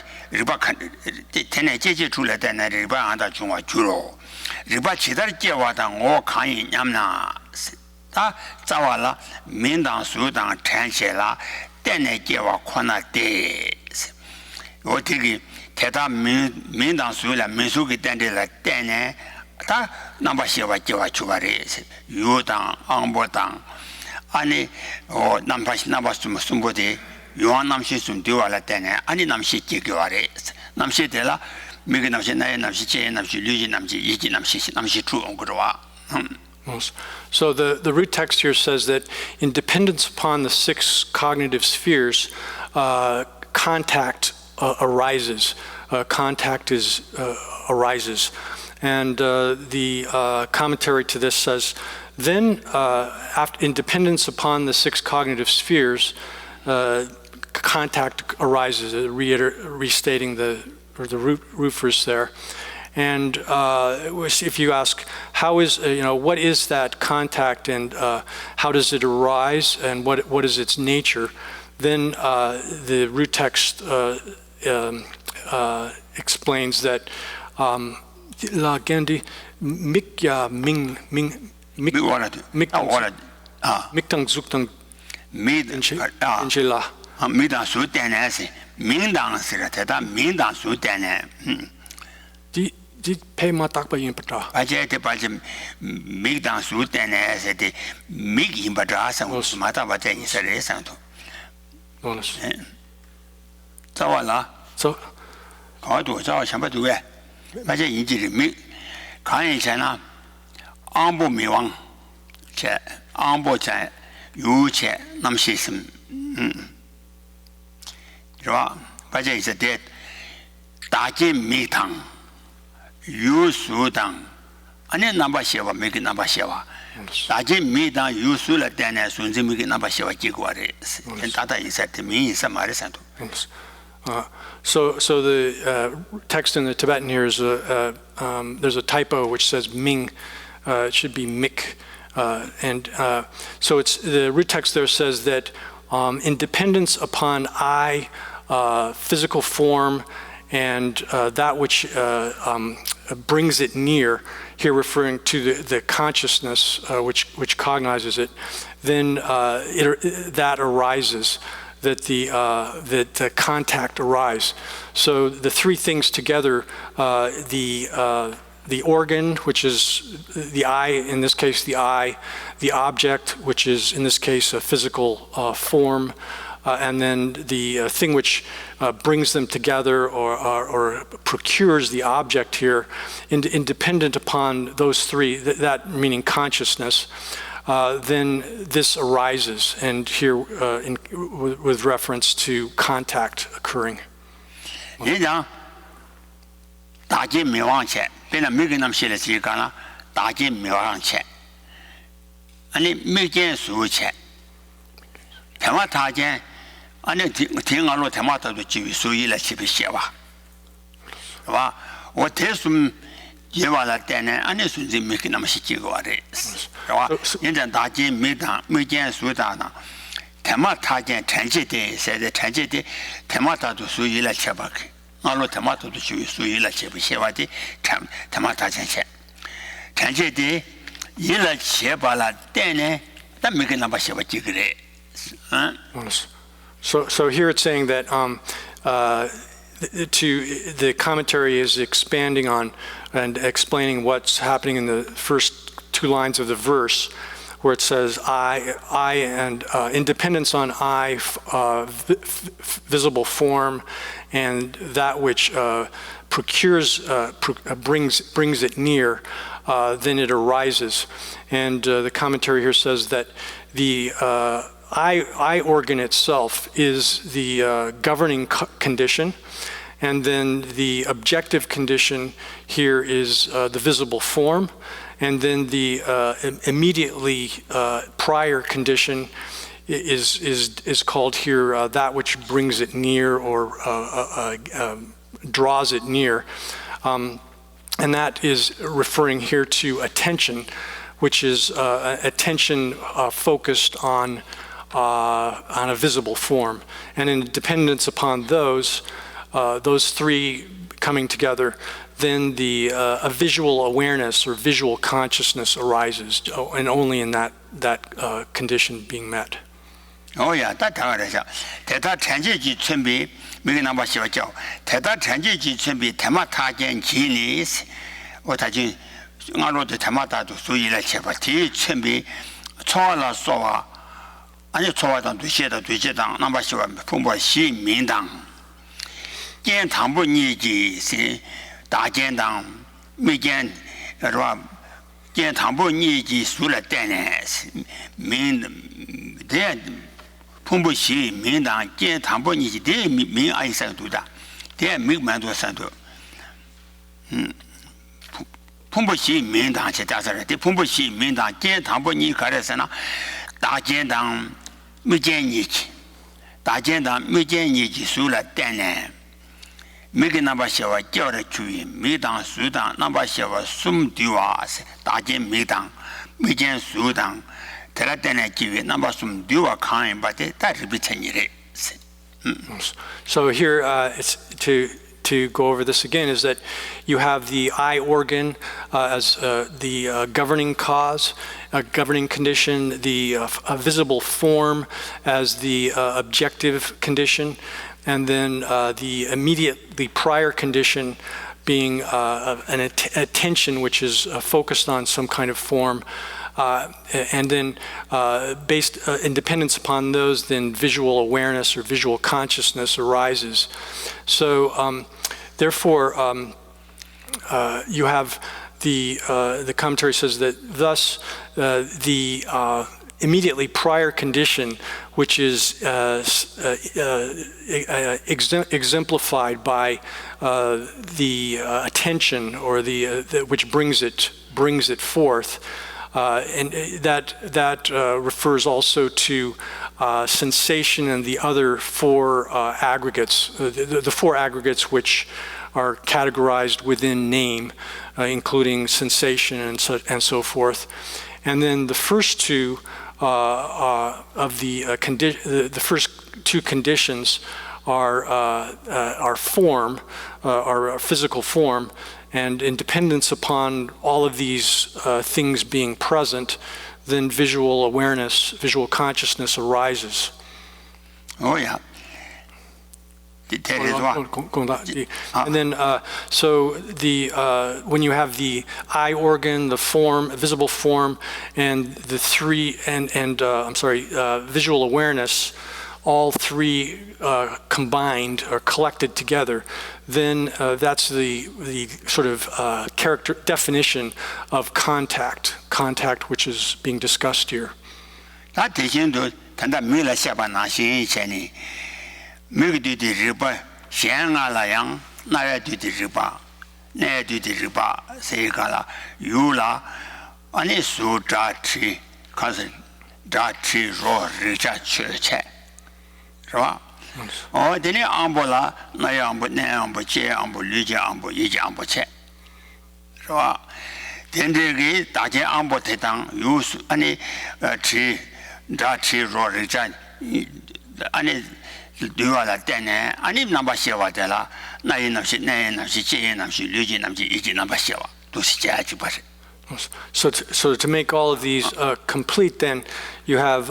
대내 제지 주라 때는 리바양다 중화 주르 리바 지달 제와다 오 강이 냠나 다 자와라 민당 수당 tran시라 때내 제와 코나데 어떻게 대다 민당 수라 민수기 때라 때네 다 남바시와 제와 주바레 유당 안보당 아니 남바시 남바스 숨보데 요한 남시 숨 되어라 때네 아니 남시 제교와레 남시 되라 미그 남시 나의 남시 제 남시 류지 남시 이지 남시 남시 주온 거와 So the root text here says that in dependence upon the six cognitive spheres, contact arises. Contact arises. And the commentary to this says, then in dependence upon the six cognitive spheres, contact arises, restating the root verse there. And if you ask, what is that contact and how does it arise and what is its nature, then the root text explains that la gendi mikya ming miktang zuktang inchila midang su tene se mingdang sira teta mingdang su tene di pay ma takpa yin pata aje te pa mingdang su tene se te mig yin pata sa mata ba te yin sare sang to bonus zawala so ka du zawa chamba du ge aje yin ji mi kan yin chen na ang bu mi wang che ang bu che yu che nam shi sim 是吧？把这是的，大金米汤，有数汤，安尼哪把写话没给哪把写话，大金米汤有数了，但呢，孙子没给哪把写话结果的，跟大大意思的名意思嘛的上头。So the text in the Tibetan here is there's a typo which says Ming, it should be Mik, and so it's the root text there says that in dependence upon I. Physical form and that which brings it near, here referring to the consciousness which cognizes it, then that arises, that the contact arise. So the three things together, the organ, which is the eye, in this case the eye, the object, which is in this case a physical form, and then the thing which brings them together or procures the object here, independent upon those three, that meaning consciousness, then this arises, and here with reference to contact occurring. 人讲大金没往前，别人没给他们写的是干了，大金没往前，俺们没见数前，他妈他见。 安尼听俺罗他妈他都基于所以来去不写吧，是吧？我特殊结完了单呢，安尼孙子没给那么些结果的，是吧？人家大金没当没见书当呢，他妈他见成绩的，现在成绩的，他妈他都所以来写吧去，俺罗他妈他都基于所以来去不写吧的，他妈他见写，成绩的，一来写吧了单呢，他没给那么写吧几个人，嗯。 So here it's saying that the commentary is expanding on and explaining what's happening in the first two lines of the verse, where it says I and independence on I, visible form, and that which procures brings it near, then it arises, and the commentary here says that the I organ itself is the governing condition, and then the objective condition here is the visible form, and then the immediately prior condition is called here that which brings it near or draws it near, and that is referring here to attention, which is attention focused on a visible form, and in dependence upon those three coming together, then a visual awareness or visual consciousness arises, and only in that condition being met. Oh yeah, that is. That transit should be making number show. That transit should be Tamatajan Chinis, what I do. I wrote the Tamata to Suila Chapati, should be Chola Soa. 俺就错当对写的对写当，那么喜欢风波西民党，见唐不年纪是大建党，没见是吧？见唐不年纪输了单呢是民的风波西民党见唐不年纪的民爱上多的，的没蛮多上多，风波西民党是咋子的？的风波西民党见唐不年开的是呢，大建党。 没见你去，大建党没见你去，输了单呢，没给那把小娃叫了注意，没当输当，那把小娃送丢啊是大建没当，没见输当，他那单呢机会，那把送丢啊看一把的，但是不成你的， So here, it's to go over this again, is that you have the eye organ as the governing cause, governing condition, the visible form as the objective condition, and then the immediately prior condition being an attention which is focused on some kind of form. And then based in dependence upon those, then visual awareness or visual consciousness arises. So therefore, you have the commentary says that thus the immediately prior condition, which is exemplified by the attention or the which brings it forth. And that refers also to sensation and the other four aggregates, the four aggregates which are categorized within name, including sensation and so forth. And then the first two of the first two conditions are form, are physical form. And in dependence upon all of these things being present, then visual awareness, visual consciousness arises. Oh, yeah. And then, so when you have the eye organ, the form, visible form, and the three, visual awareness, all three combined or collected together, then that's the sort of character definition of contact which is being discussed here. Oh, then ambola, Nayambo, Nambo, Che, Ambo, Luja, Ambo, Yija, Ambo, Che. Then they get Taja Ambo Tetang, use any tree, that tree, raw return. Any do all that then, and if number Sheva Della, Nayan of Shitnan of Shichian of Shilujin of Iji number Sheva, to Shiachi. So to make all of these complete, then you have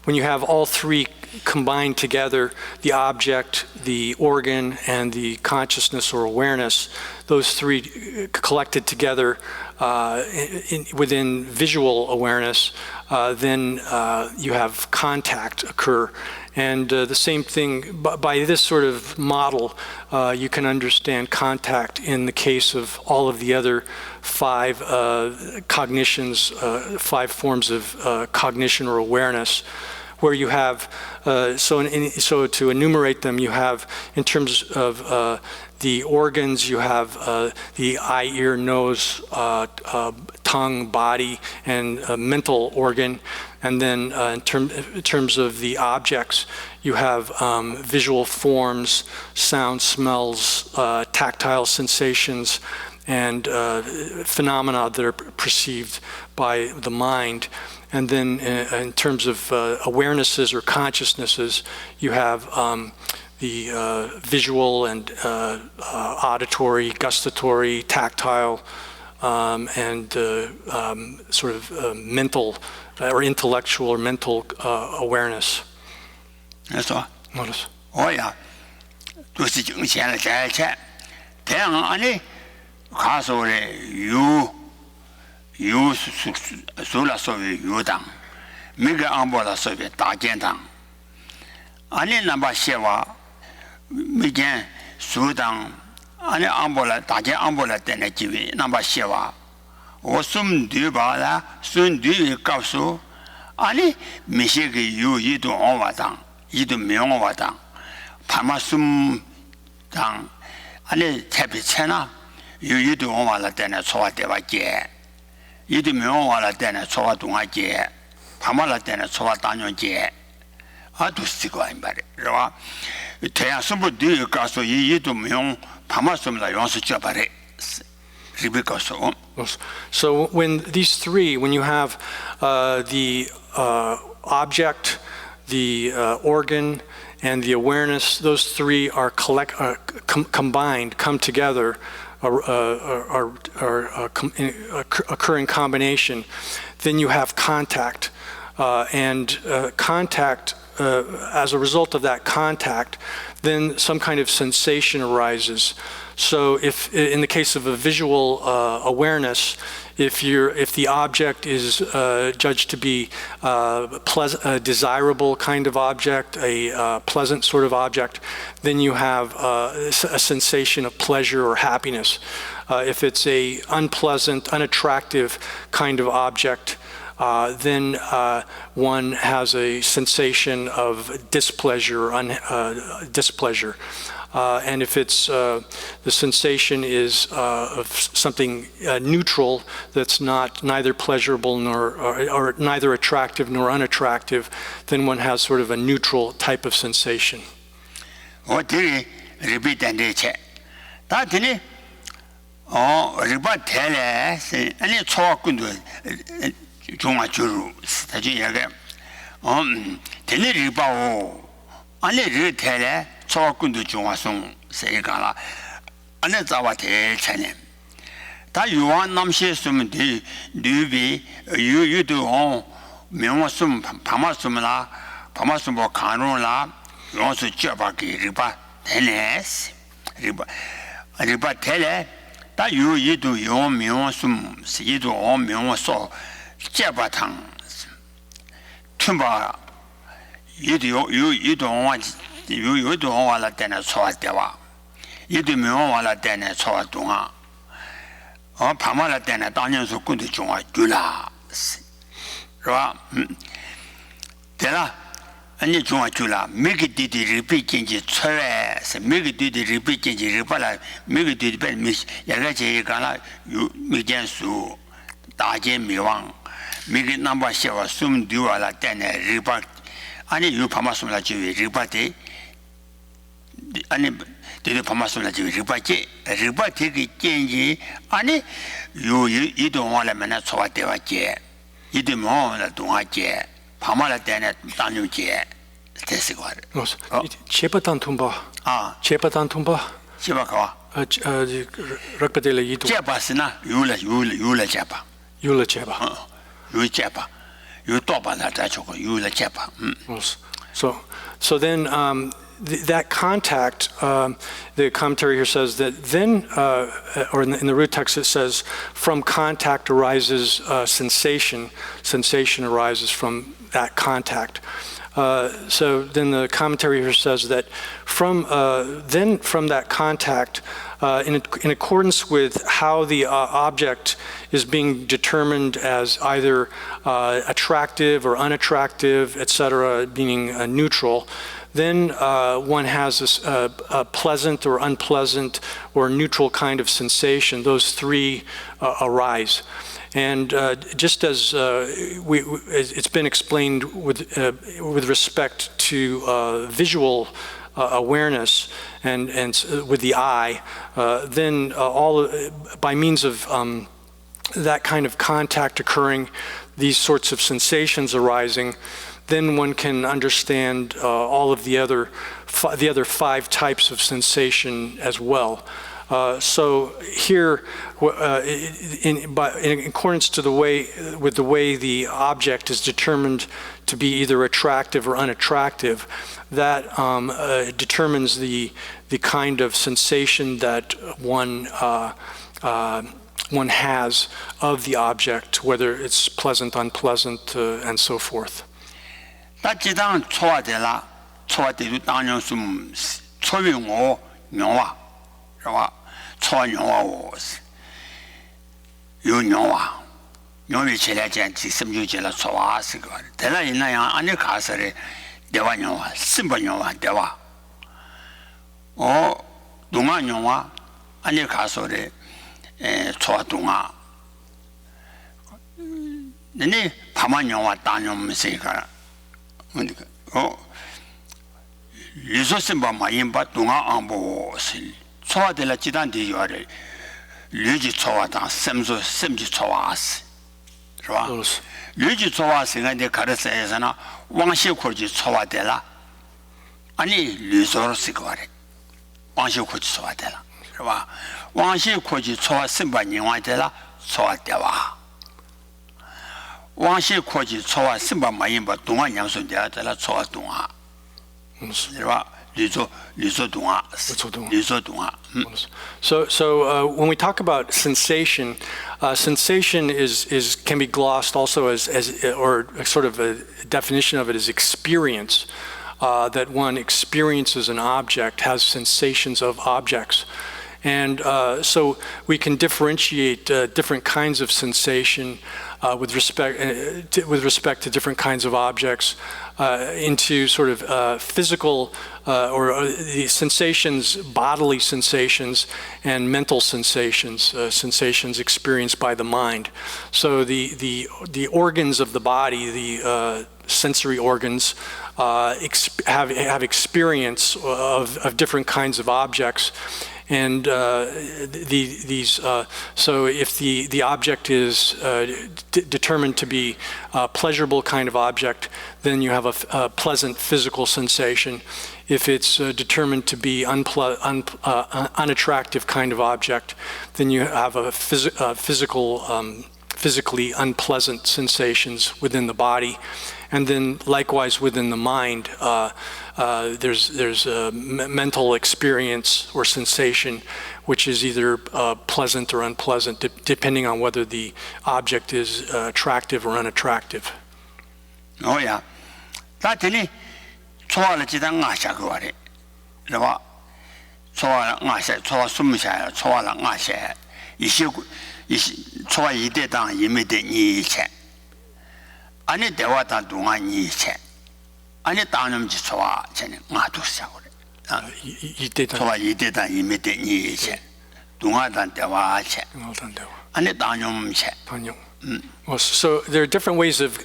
when you have all three combined together, the object, the organ, and the consciousness or awareness, those three collected together within visual awareness, then you have contact occur. And the same thing, by this sort of model, you can understand contact in the case of all of the other five cognitions, five forms of cognition or awareness, where you have, so to enumerate them, you have, in terms of the organs, you have the eye, ear, nose, tongue, body, and mental organ. And then in terms of the objects, you have visual forms, sound, smells, tactile sensations, and phenomena that are perceived by the mind. And then in terms of awarenesses or consciousnesses, you have the visual and auditory, gustatory, tactile, and sort of mental or intellectual or mental awareness. That's all. Notice. Oh, yeah. To see you in the chat. Tell Annie, Castle, you Sula Soviet, you down. Mega Ambola Soviet, Tajentang. Annie number Sheva, Migan, Sudan, Annie Ambola, Taja Ambola, Tenechi, number Sheva. Osum Dubala, soon do you capsule. Annie, Michigi, you do Ovatan, you do Mionvatan, Pamasum Tang, Annie Tapichena, you do Ovala, then a Soa Devaje. You do Mionvala, then a Soa Dungaje, Pamala, then a Soa Daniel J. I do stick on body. Tell some do you castle, you do Mion, Pamasum, like also Jabare. So when these three, when you have the object, the organ, and the awareness, those three are combined, come together, occur in combination. Then you have contact, contact, as a result of that contact, then some kind of sensation arises. So if, in the case of a visual awareness, if the object is judged to be a desirable kind of object, a pleasant sort of object, then you have a sensation of pleasure or happiness. If it's a unpleasant, unattractive kind of object, then one has a sensation of displeasure, displeasure. And if it's the sensation is of something neutral that's neither pleasurable or neither attractive nor unattractive, then one has sort of a neutral type of sensation. 초군도 중화송 세가라 안에 자와대 차네 다 유한 남시에 쓰면 돼 뉴비 유유도 명화숨 파마숨라 파마숨 뭐 간론라 용수 쪄바기 리바 테네스 리바 테레 다 유유도 용 명화숨 세도 명화소 쪄바탕 tumba 유도 유도 와라 때나 소화되와 유도 명와라 때나 소화동아 파마라 때나 당연수 군도 중화 줄라 그봐 되라 아니 중화 줄라 미기디디 리피진지 처에서 미기디디 리피진지 리발라 미기디디 벨미 야가제 가라 미견수 다제 미왕 미기 넘버 셔와 숨 두와라 때나 리바 아니 유 파마스라 지위 리바데 아니 되게 파마스라 지위 리바제 리바데기 겐지 아니 유 이동하려면 소화되와제 이동하려 동하제 파마라 때나 당뇨제 됐을거야. 제바탄 tumba. 제바탄 tumba. 제바가. 럭베델레 이동. 제바스나 유라 제바. 유라 제바. 유 제바. 유 또바나 다초고 유라 제바. So then that contact, the commentary here says that then, or in the root text it says, from contact arises sensation. Sensation arises from that contact. So then the commentary here says that from that contact, in accordance with how the object is being determined as either attractive or unattractive, etc., meaning neutral, then one has a pleasant or unpleasant or neutral kind of sensation. Those three arise. And just as it's been explained with respect to visual awareness and with the eye, then by means of that kind of contact occurring, these sorts of sensations arising, then one can understand all of the other five types of sensation as well. So here, in accordance to the way the object is determined to be either attractive or unattractive, that determines the kind of sensation that one has of the object, whether it's pleasant, unpleasant, and so forth. 따지당 초화되라 초화되도 당연 좀 초용어 명화 그와 초용어 요용화 용이 제라전 지심주제라 초화스거 대라 있나요 안에 가서래 대화용화 심번용화 대화 동화용화 안에 가서래 초화동화 근데 파만용화 당연세가 리소스바 마임바 동아 안보스 초화될 지단 대요를 류지 초화다 샘지 초화스 是吧？律己做话生的卡的是啥呢？往西过去做话的了，你律所是个的，往西过去做话的了，是吧？往西过去做话18年完的了，做话的哇。往西过去做话18万人把东岸娘孙的在那做话东岸，是吧？律所东岸，律所东岸。So when we talk about sensation, sensation can be glossed also as or sort of a definition of it is experience. That one experiences an object, has sensations of objects. And so we can differentiate different kinds of sensation with respect to different kinds of objects into sort of physical or the sensations, bodily sensations, and mental sensations, sensations experienced by the mind. So the organs of the body, the sensory organs, have experience of different kinds of objects. And so if the object is determined to be a pleasurable kind of object, then you have a pleasant physical sensation. If it's determined to be unattractive kind of object, then you have a physically unpleasant sensations within the body. And then likewise within the mind, there's a mental experience or sensation which is either pleasant or unpleasant, depending on whether the object is attractive or unattractive. Oh yeah, that is错了，就当俺下个的，是吧？错了，俺下错什么下？错了，俺下一些错一点当也没得你以前。아니 대화다 동안 이체 아니 다음은 지소와 전에 나도 시작을 이때다 이메데 이체 동아단 대화체 아니 다음체 So there are different ways of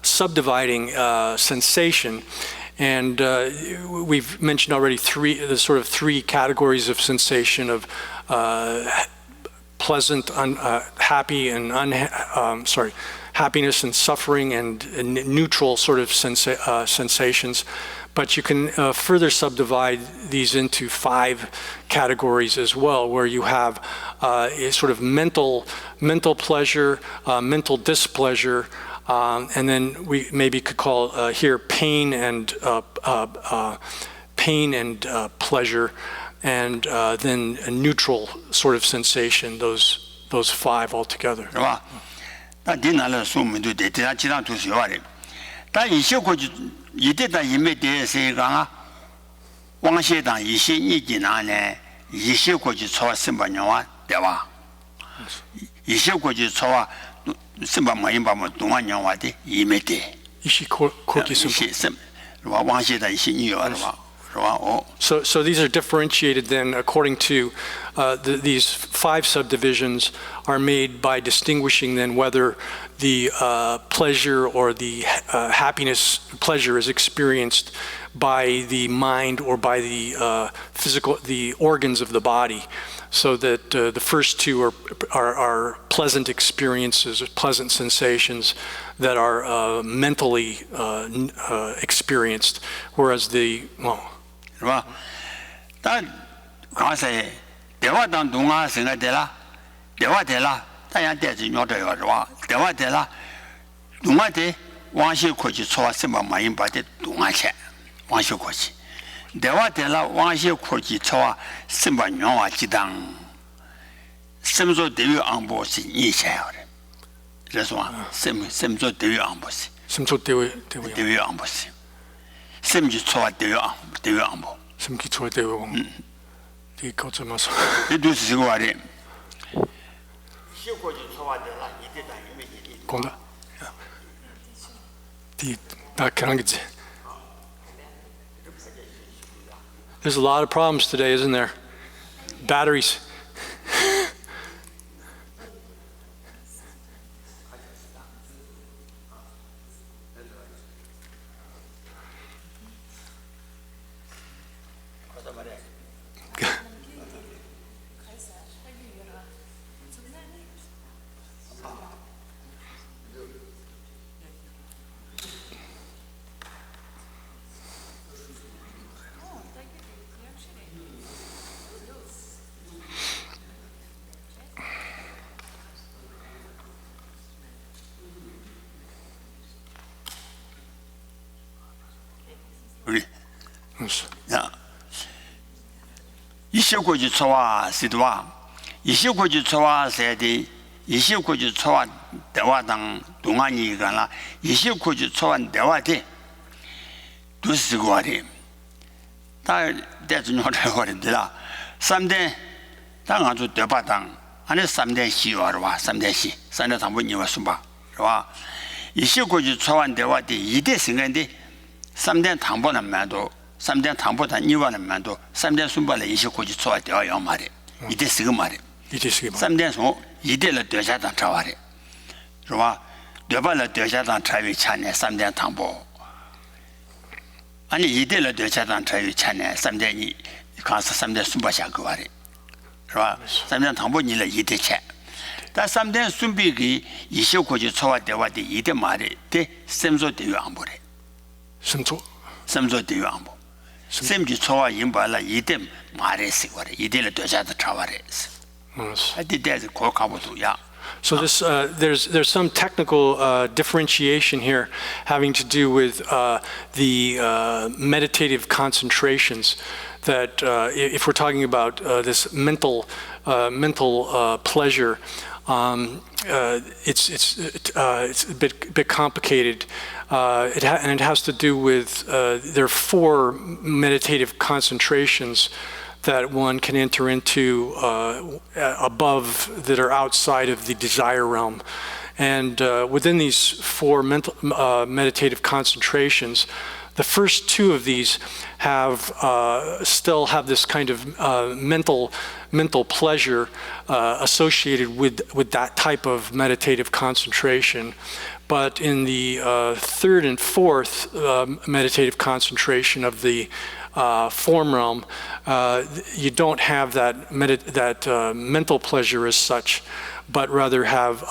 subdividing sensation, and we've mentioned already three categories of sensation of pleasant, happy, and happiness and suffering and neutral sort of sensations. But you can further subdivide these into 5 categories as well, where you have a sort of mental pleasure, mental displeasure, and then we maybe could call here pain and pleasure, and then a neutral sort of sensation. Those 5 altogether. 但电脑的数目都得，他其他都是话的。但一些过去一点的也没得谁讲啊，往些当一些年纪呢，一些过去超18年哇，对吧？一些过去超18万人把我东安年哇的也没得。一些过去是吧？往些的一些年哇是吧？ So these are differentiated then according to these 5 subdivisions are made by distinguishing then whether the pleasure or the pleasure is experienced by the mind or by the organs of the body. So that the first 2 are pleasant experiences, pleasant sensations that are mentally experienced, whereas well. 是吧？但刚才电话当中啊，现在得了，电话得了，大家电视鸟这个是吧？电话得了，东岸的往西过去超18万人把的东岸去，往西过去，电话得了，往西过去超18年哇几当，什么时候对于安保是你想要的，这是吧？什么时候对于安保是？什么时候对于安保是？ 什么错都有安保，什么错都有。你搞怎么说？你都是这个话的。小过去错的了，一点也没得。讲的。那可能个子。There's a lot of problems today, isn't there? Batteries. 야. 이시고지 초와 시도와 이시고지 초와 세디 이시고지 초와 대화당 동안이가나 이시고지 초와 대화대 두스고리 다 대중요를 거린다 3대 당 아주 대바당 안에 3대 시와와 3대 시 3대 당분이와 숨바 와 이시고지 초와 대화대 2대 생각인데 3대 당보는 말도 3대 당보다 2원은 말도 3대 순발에 29지 초와 되어야 말이 이대 쓰고 말이 3대 소 2대를 되자다 차와리 그와 되발을 되자다 차위 차네 3대 당보 아니 2대를 되자다 차위 차네 3대 이 가서 3대 순발샤 그 말이 그와 3대 당보 니를 2대 차 다 3대 순비기 29지 초와 되와디 2대 말이 대 셈소 되어 안 보래 셈소 되어 안 보. 셈지 초와 임발라 이대 말했을 거래. 이대를 되자도 차와랬어. 이대에서 고가보도야. So this, there's some technical differentiation here having to do with the meditative concentrations that if we're talking about this mental pleasure, it's a bit complicated, and it has to do with there are 4 meditative concentrations that one can enter into above that are outside of the desire realm. And within these 4 meditative concentrations, the first 2 of these have still have this kind of mental pleasure associated with that type of meditative concentration. But in the 3rd and 4th meditative concentration of the form realm, you don't have that mental pleasure as such, but rather have.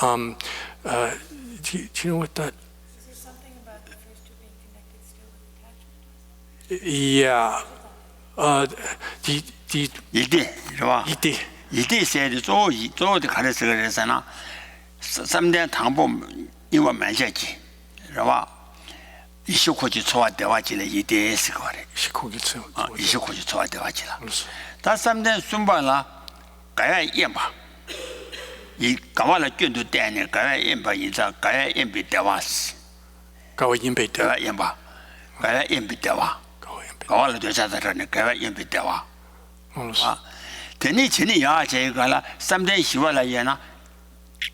Do you know what that? Is there something about the first 2 being connected still with attachment? Yeah. 이대 세대 조도 가르쳐 그래서나 3대 당보 이와 만셔지. 그러와 29지 초와 대화지를 이대에서 거래. 29지 초와 대화지라. 다 3대 순발라 가야 임바. 이 가와라 균도 때네 가야 임바 인자 가야 임비 대화스. 가와 임비 대화 임바. 가야 임비 대화. 가와라 되자다라네 가야 임비 대화. 되니 진이 야 제가라 3대 시와라 얘나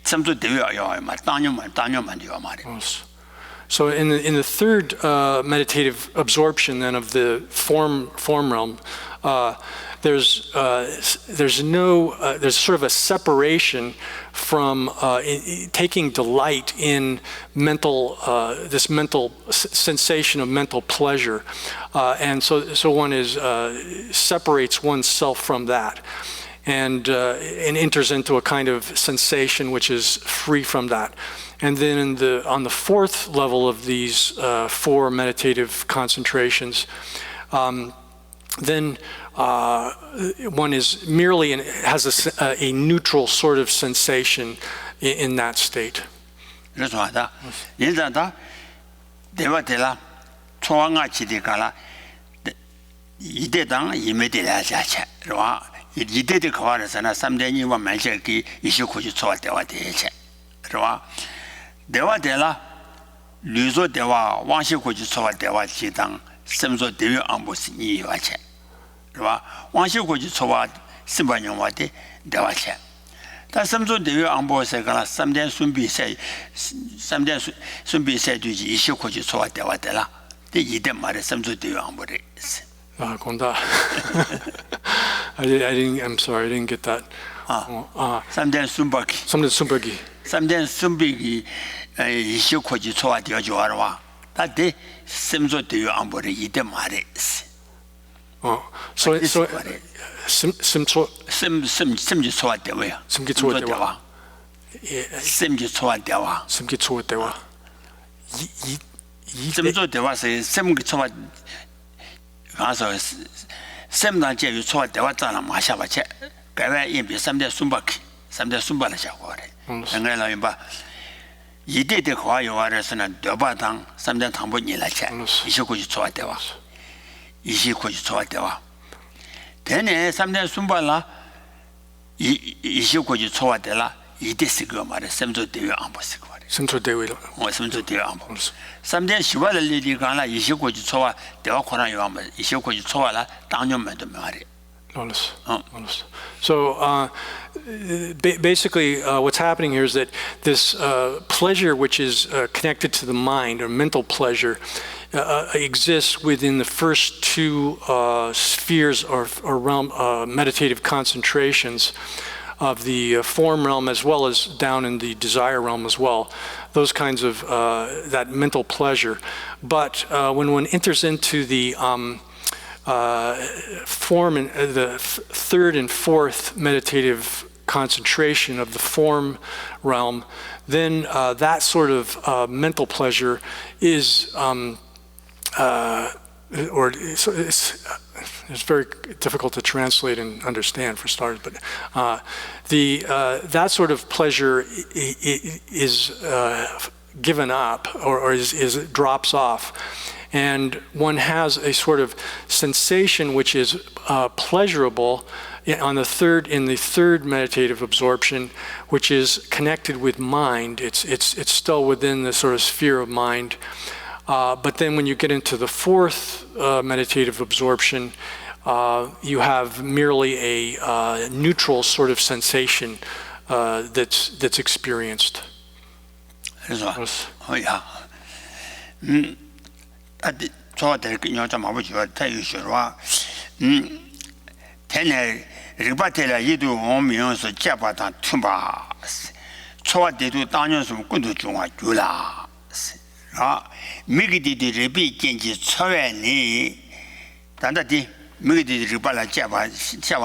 섬도 되어야 말 당뇨만 되어 말이. So in the 3rd meditative absorption then of the form realm, there's sort of a separation from taking delight in this mental sensation of mental pleasure, and so one separates oneself from that, and enters into a kind of sensation which is free from that. And then on the 4th level of these 4 meditative concentrations, then one is merely has a neutral sort of sensation in that state. 그래서 하다 인자다 대화되라 초왕아 지디가라 이대당 이메데라 자체 와 이대대 거와서나 3대니와 말제기 29지 초와 대화되체 와 대화되라 류조 대화 왕시고지 초와 대화 지당 semzo dewe ambo ni wache 와 왕시 고지 초와 심반용와데 대화체 다 semzo dewe ambo 세가라 3대 순비세 3대 순비세 뒤지 29지 초와 대화되라 이대 말에 semzo dewe am보래 건다 I'm sorry, I didn't get that. 3대 순바기 3대 순비기 29지 초와 되어줘와 다데 semzo dewe am보래 이대 말에 So 심지 초와 대화야 심기 초와 대화 심지 초와 대화 심기 초와 대화 semzo 대화서 sem기 초와 가서 sem단 제유 초와 대화 자나 마샤바체 가야 임비 3대 순바키 3대 순바를 자고 그래 내가 임바 이대대 과요와에서는 더바당 3대 당분이라체 29지 초와 대화 이시코지 초와대와 되네 삼대 숨발라 이시코지 초와대라 이데스가 말에 샘조 대회 안 보시고 말이야. Central Dewi. 샘조 대회 안 보. 삼대 시발을 리디가나 이시코지 초와 대화 코나 요만 이시코지 초와라 당년만도 말이야. So basically what's happening here is that this pleasure which is connected to the mind, or mental pleasure, exists within the first two spheres or realm meditative concentrations of the form realm, as well as down in the desire realm as well. Those kinds of that mental pleasure. But when one enters into the form in the third and fourth meditative concentration of the form realm, then that sort of mental pleasure is, it's very difficult to translate and understand for starters, but that sort of pleasure is given up or drops off. And one has a sort of sensation which is pleasurable in the third meditative absorption, which is connected with mind. It's still within the sort of sphere of mind. But then when you get into the fourth meditative absorption, you have merely a neutral sort of sensation that's experienced. 저들 그냥 좀 아버지 대유시로와 테네 리바텔라 이도 오면서 잡아다 tum바 초와대도 당연수 군도 중화 줄라 아 미기디디 리비 gen지 처외니 단다디 미기디 리발라 잡아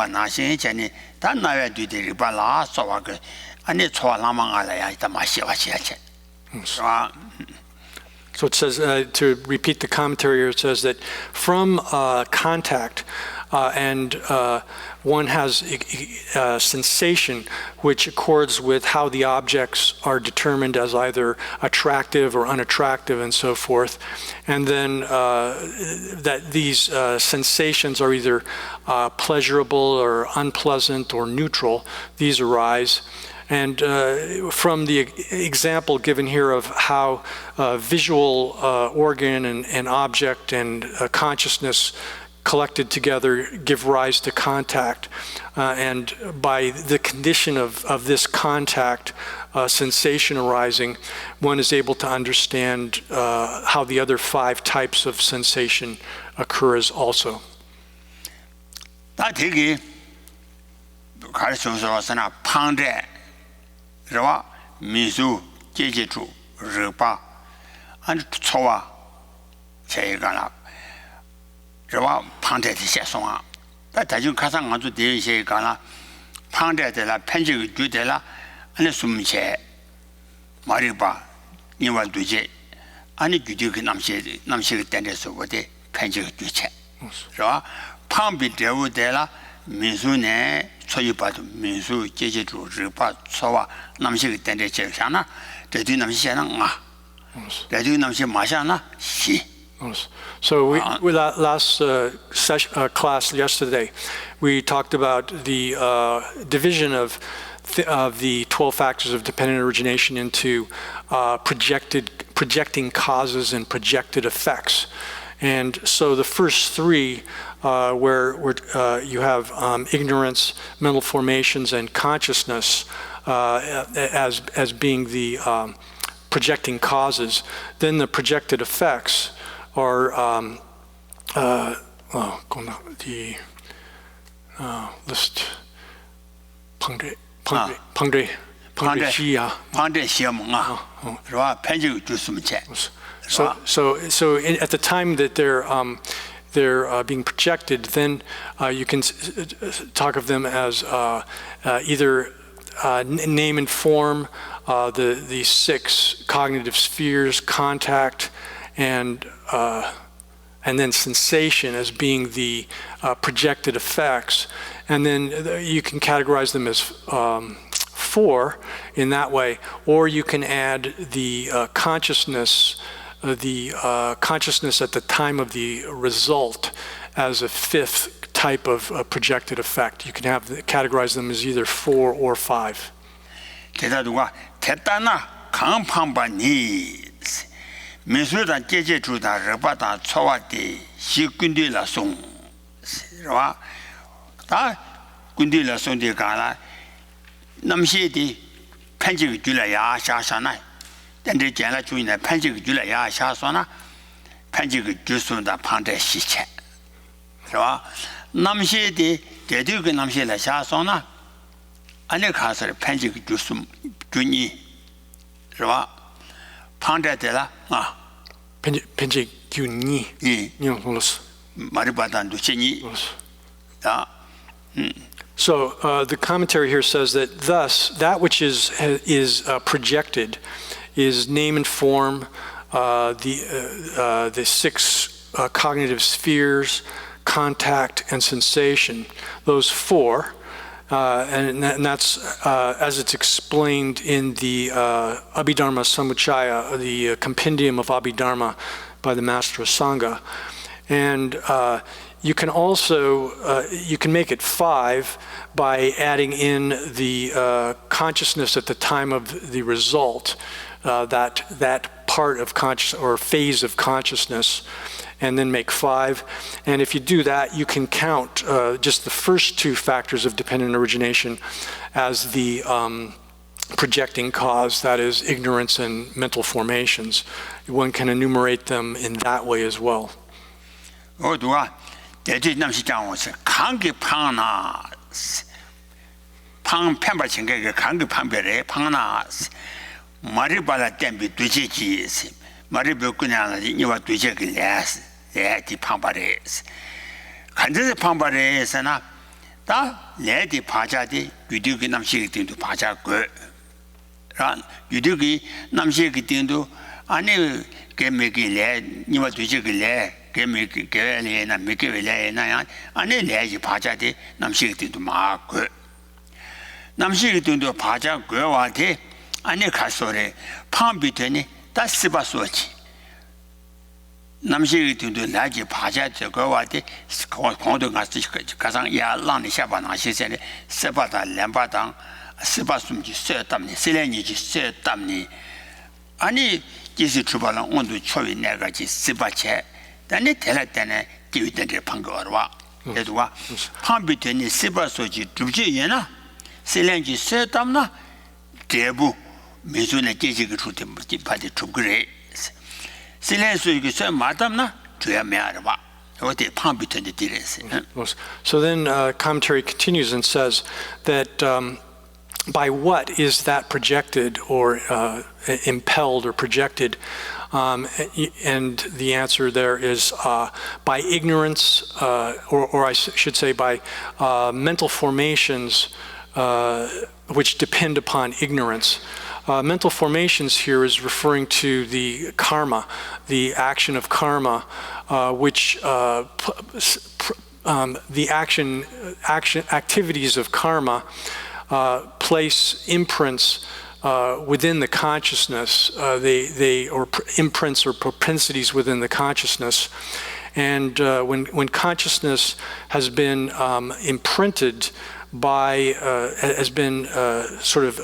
나신 전에 단나야 뒤디 리발라 소와그 아니 초라망 알아야 있다 마시와시야체 아 So it says, to repeat the commentary here, it says that from contact and one has a sensation which accords with how the objects are determined as either attractive or unattractive and so forth. And then that these sensations are either pleasurable or unpleasant or neutral. These arise. And from the example given here of how visual organ and object and consciousness collected together give rise to contact, and by the condition of this contact, sensation arising, one is able to understand how the other 5 types of sensation occurs also. 다 되게 가르쳐서 와서나 팡제 저와 미수 제제주 르바 안 초와 제가나 저와 팡제의 세송아 다 다중 가상 아주 대시에 가나 팡제들라 편지 주들라 아니 숨체 말이봐 이와 두제 아니 규디그 남시 때에서 어디 편지 주체 저와 팡비되우들라 민수네 초유바도 민수 제제주 르바 초와 남식 때에 제샤나 대뒤 남시잖아 대뒤 남시 마샤나 시. So we last class yesterday, we talked about the division of the 12 factors of dependent origination into projecting causes and projected effects. And so the first 3, where you have ignorance, mental formations, and consciousness as being the projecting causes, then the projected effects are list 방대 시야. So at the time that they're being projected, then you can talk of them as either name and form, the 6 cognitive spheres, contact, and then sensation as being the projected effects. And then you can categorize them as 4 in that way, or you can add the consciousness at the time of the result as a fifth type of projected effect. You can categorize them as either 4 or 5. 대다 누가 대다나 강팡바니 미수다 제제 주다 러바다 초와디 시군디라 송 와 다 군디라 송디 가라 남시디 편집 줄라야 샤샤나 근데 제가 주인의 편집 줄라야 샤소나 편집 줄순다 판대 시체 와 남시디 대두그 남시라 샤소나 안에 가서 편집 줄순 준이 와 판대들라 아 편집 균이 이 녀로스 마르바단도 신이 아 So the commentary here says that thus that which is projected is name and form, the 6 cognitive spheres, contact, and sensation. Those 4, and that's as it's explained in the Abhidharma Samuccaya, the compendium of Abhidharma by the Master of Sangha, and you can also, you can make it 5 by adding in the consciousness at the time of the result, that part of conscious or phase of consciousness, and then make 5. And if you do that, you can count just the first 2 factors of dependent origination as the projecting cause, that is ignorance and mental formations. One can enumerate them in that way as well. 대지 남시장원서 강기 파나 팡 편바친게 강기 판별에 파나 마리발라 땜비 두지지 마리베 그냥 이와 두지게 레스 레디 판바레스 간데 판바레스나 다 레디 파자디 유디기 남시기 띵도 파자고 란 유디기 남시기 띵도 아니 게메기 레 이와 두지게 레 개미게레나 미게레나 아니 레지 바자데 남시기도 막고 남시기도 바자고 와데 아니 가소래 팜비더니 다스바소치 남시기도 레지 바자데 거 와데 공도 가스 가상 야랑니 샤바나시세레 세바다 렘바당 스바숨지 세담니 실레니지 세담니 아니 지시 주발랑 온도 초위 내가지 스바체 단에 tellatene 기위된데 방거와 그래도와 판비더니 시바소지 두지예나 실렌지 세담나 대부 미주네 계지그 주대 파데 죽그래 실렌스이게 세 마담나 줘야매아와 어디 판비더니 디레스. So then commentary continues and says that by what is that projected or impelled or projected? And the answer there is by ignorance, or I should say by mental formations which depend upon ignorance. Mental formations here is referring to the karma, the action of karma, which the activities of karma place imprints within the consciousness, or imprints or propensities within the consciousness, and when consciousness has been imprinted by, has been sort of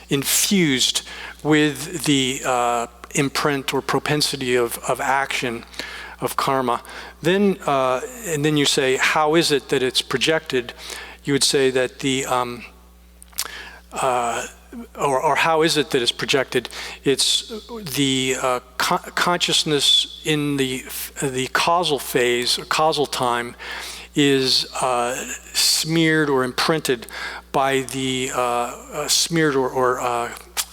infused with the imprint or propensity of action, of karma, then and then you say, how is it that it's projected? You would say that the or how is it that it's projected? It's the consciousness in the causal phase, or causal time, is smeared or imprinted by the smeared or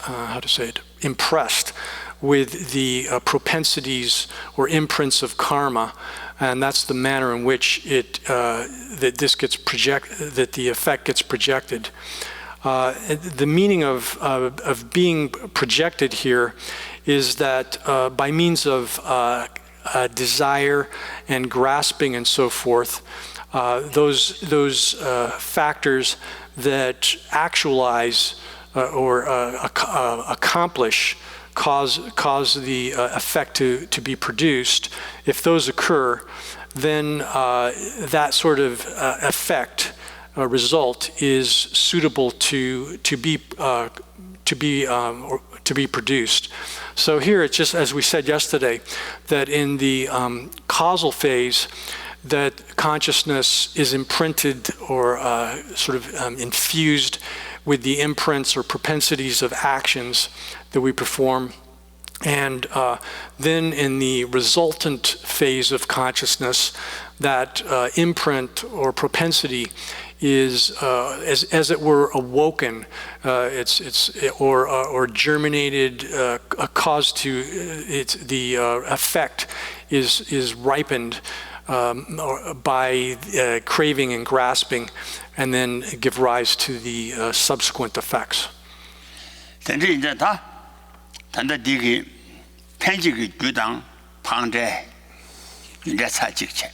how to say it, impressed with the propensities or imprints of karma, and that's the manner in which it that this gets that the effect gets projected. The meaning of being projected here is that by means of desire and grasping and so forth, those factors that actualize or accomplish, cause the effect to be produced, if those occur, then that sort of effect result is suitable to be produced. So here it's just as we said yesterday, that in the causal phase, that consciousness is imprinted or sort of infused with the imprints or propensities of actions that we perform. And then in the resultant phase of consciousness, that imprint or propensity is, as it were, awoken. Or germinated, caused to the effect is ripened by craving and grasping, and then give rise to the subsequent effects. 단다 디기 편지기 주당 방대 윤대 차직체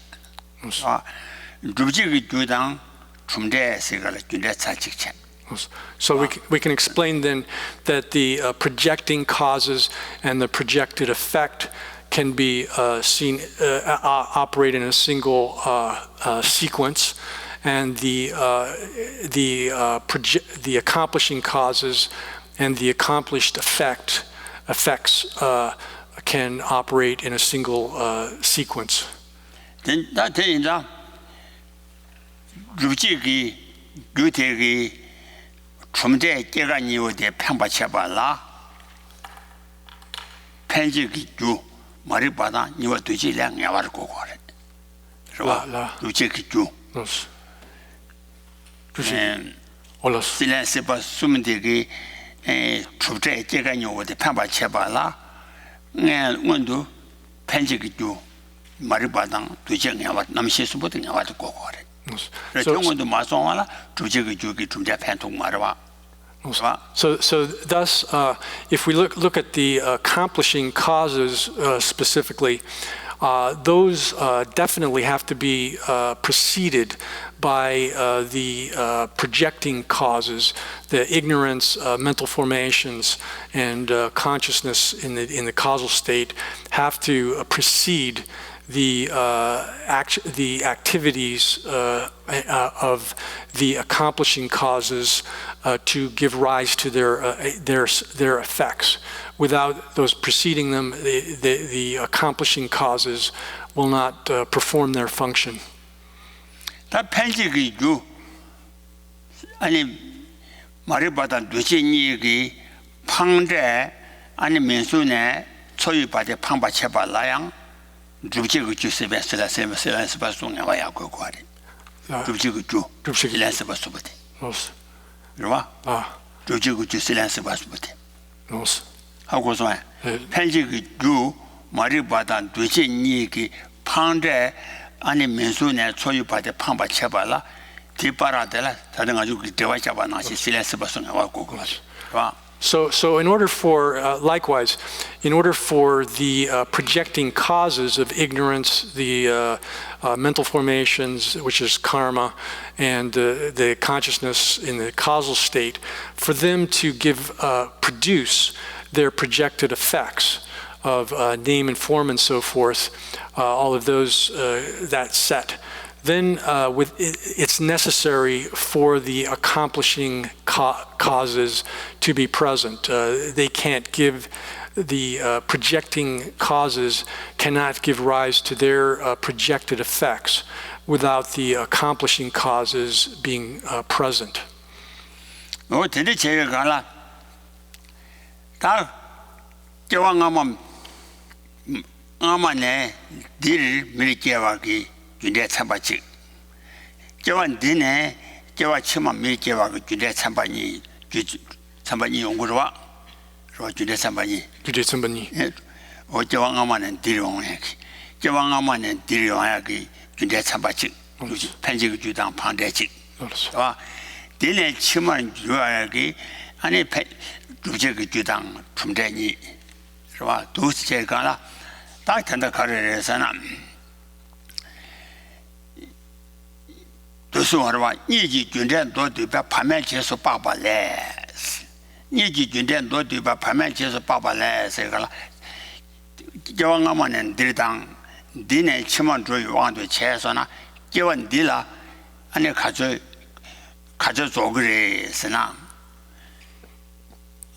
주직이 주당 중대 세가를 윤대 차직체. So we can explain then that the projecting causes and the projected effect can be seen operate in a single sequence, and the accomplishing causes and the accomplished effects can operate in a single sequence. 춥대 판바 쳐봐라. 원도 편지기도 머리바당 두쟁이와 남시스부터 나와도 고고래. 정원도 마송하라. 두쟁이주기 중대 편통 말아. So thus, if we look at the accomplishing causes specifically, those definitely have to be preceded by the projecting causes, the ignorance, mental formations, and consciousness in the causal state have to precede the activities of the accomplishing causes to give rise to their effects. Without those preceding them, the accomplishing causes will not perform their function. 다 편지기주 아니 말해봐다 누진이기 팡제 아니 민수네 소유받에 팡바쳐발라양 주지그 세베스라세베스라스바송에 와야 고고하리 주지그주 실란스바스부티 그러와 주지그주 실란스바스부티 하고서 편지기주 말해봐다 누진이기 팡제 아니 민수네 소유받에 팡바쳐발라 디파라데라 다른 가지고 대화 잡아나시 실란스바송에 와고 그러와. So in order for, likewise, in order for the projecting causes of ignorance, the mental formations, which is karma, and the consciousness in the causal state, for them to produce their projected effects of name and form and so forth, all of those, that set, then it's necessary for the accomplishing causes to be present. They can't give, the projecting causes cannot give rise to their projected effects without the accomplishing causes being present. 되게 제가 가라. 다 저왕아만 아만에 딜 밀게와기 준대 참바치. 저완 디네 저와 치마 밀게와기 준대 참바니 참바니 연구로 와. 준대 참바니. 준대 참바니. 저왕아만은 딜용해. 저왕아만은 딜용하기 준대 참바치. 편지그 주당 판대치. 와. 디네 치마는 주야기 아니 주제그 주당 품대니. 와. 도스 제가라. 딱 된다 가르에서는 도수하러 니지 군대 도도바 파면체서 빠발래 니지 군대 도도바 파면체서 빠발래 세가라 저왕아만은 들당 dine chiman zhuo yu wang du che so na gewa di la ane kazo zogre sena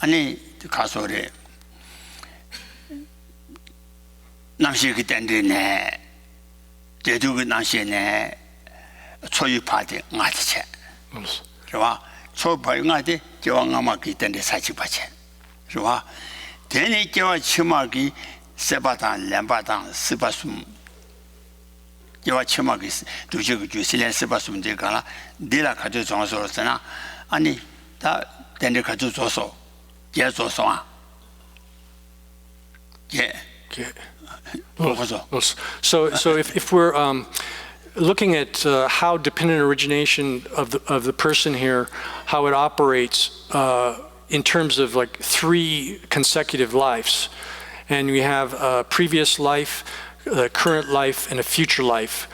ane kaso re namshi ki tende ne dedu ki namshi ne choyu pa de nga de che rwa choyu pa nga de gewa ngama ki tende sachi pa che rwa dene gewa chima ki seba dang lemba dang siba sum gewa chima ki duji ki ju silen siba sum de ka la de la kazo zong so sena ane da tende kazo zo so ge zo so a ge So if we're looking at how dependent origination of the person here, how it operates in terms of like 3 consecutive lives, and we have a previous life, a current life, and a future life,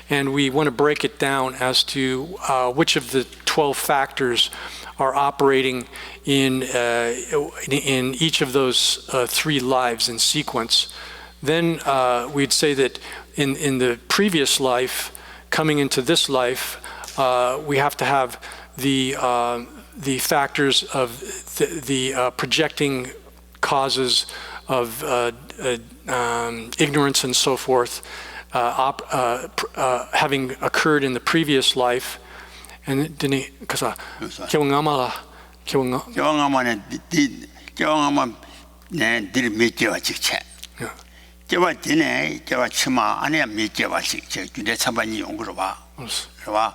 and we want to break it down as to which of the 12 factors are operating in each of those 3 lives in sequence. Then we'd say that in the previous life, coming into this life, we have to have the factors of the projecting causes of ignorance and so forth having occurred in the previous life. And then gewa dine gewa chima ane mi gewa sik je gyunde cham반이 용구로 봐. 그러와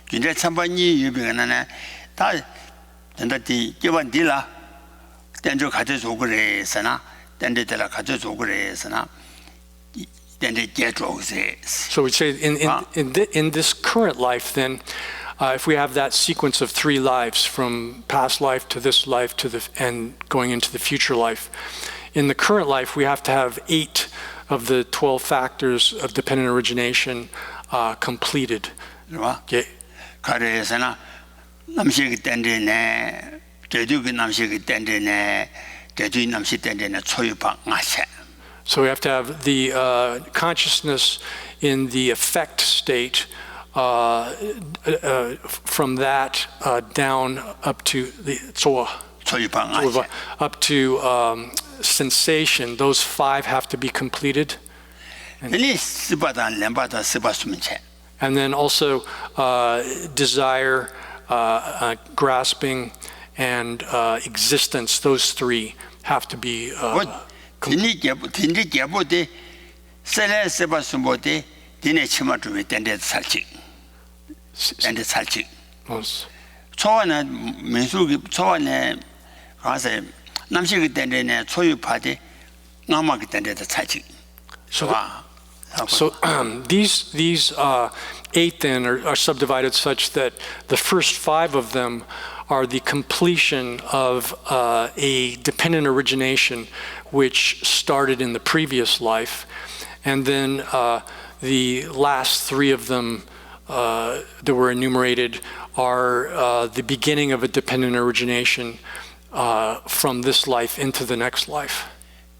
gyunde cham반이 유병하네 다 된다디 gewa 딜라 땡저 가져 줘 그래서나 땡데들 가져 줘 그래서나 땡데 제줘 그래. So we say in this current life then if we have that sequence of 3 lives from past life to this life to and going into the future life. In the current life, we have to have 8 of the 12 factors of dependent origination completed. Okay. 가래서나 남식이 땡데네 제주기 남식이 땡데네 제주인 남식 땡데네 초유방 아세. So we have to have the consciousness in the effect state from that down up to the up to sensation. Those 5 have to be completed. And then also desire, grasping, and existence. Those 3 have to be completed. 초원에 민수기 초원에 가서 남식이 때문에 초유파데 남아기 때문에 차지. So these 8 then are subdivided such that the first 5 of them are the completion of a dependent origination which started in the previous life, and then the last 3 of them that were enumerated are the beginning of a dependent origination from this life into the next life.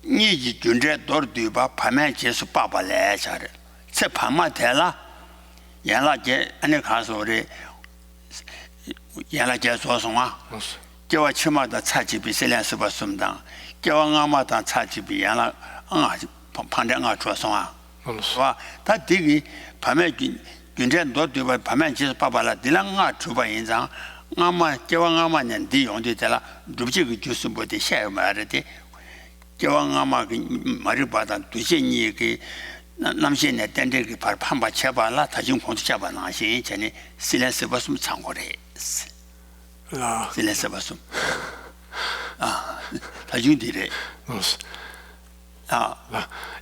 니지 준제 도르디바 파면 제수 빠발래 잘해. 제 파마 대라. 연락제 안에 가서 우리 연락제 소송아. 저와 치마다 차집이 셀렌스 봤습니다. 저와가마다 차집이 연락 아지 판정아 조송아. 와 다 되기 파면 준제 도르디바 파면 제수 빠발라 딜랑아 주바 인장 아마 저와가마는 디용데 대라 루지기 주스 보데 샤요 말데 개왕아마 말을 받아 두신이 그 남신의 땡데기 발 판바 쳐발라 다중 봉투 잡아나 신 전에 실내서 봤으면 참고래. 실내서 봤음. 다중들이.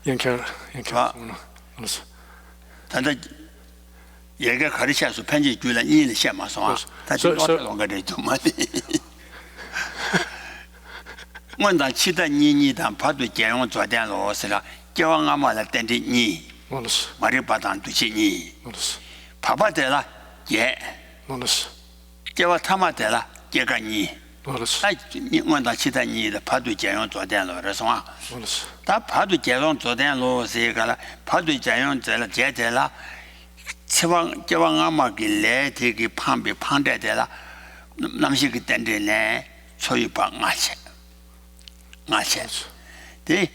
연결. 단다 얘가 가르쳐서 편지 줄라 이일 시험하서 다시 어떤 거를 좀 많이. 원다 치다 니니단 파도 개용 조대로서라 개왕아마라 땡데 니 말이 받안 두시니 파바데라 예 개와 타마데라 개가니 Notice. 那你问到其他你的排队检用做电路的是吧？ Notice. 他排队检用做电路是一个了，排队检用在了接在了，希望俺们给来这个旁边旁在的了，那么些个等着呢，所以把俺去，对，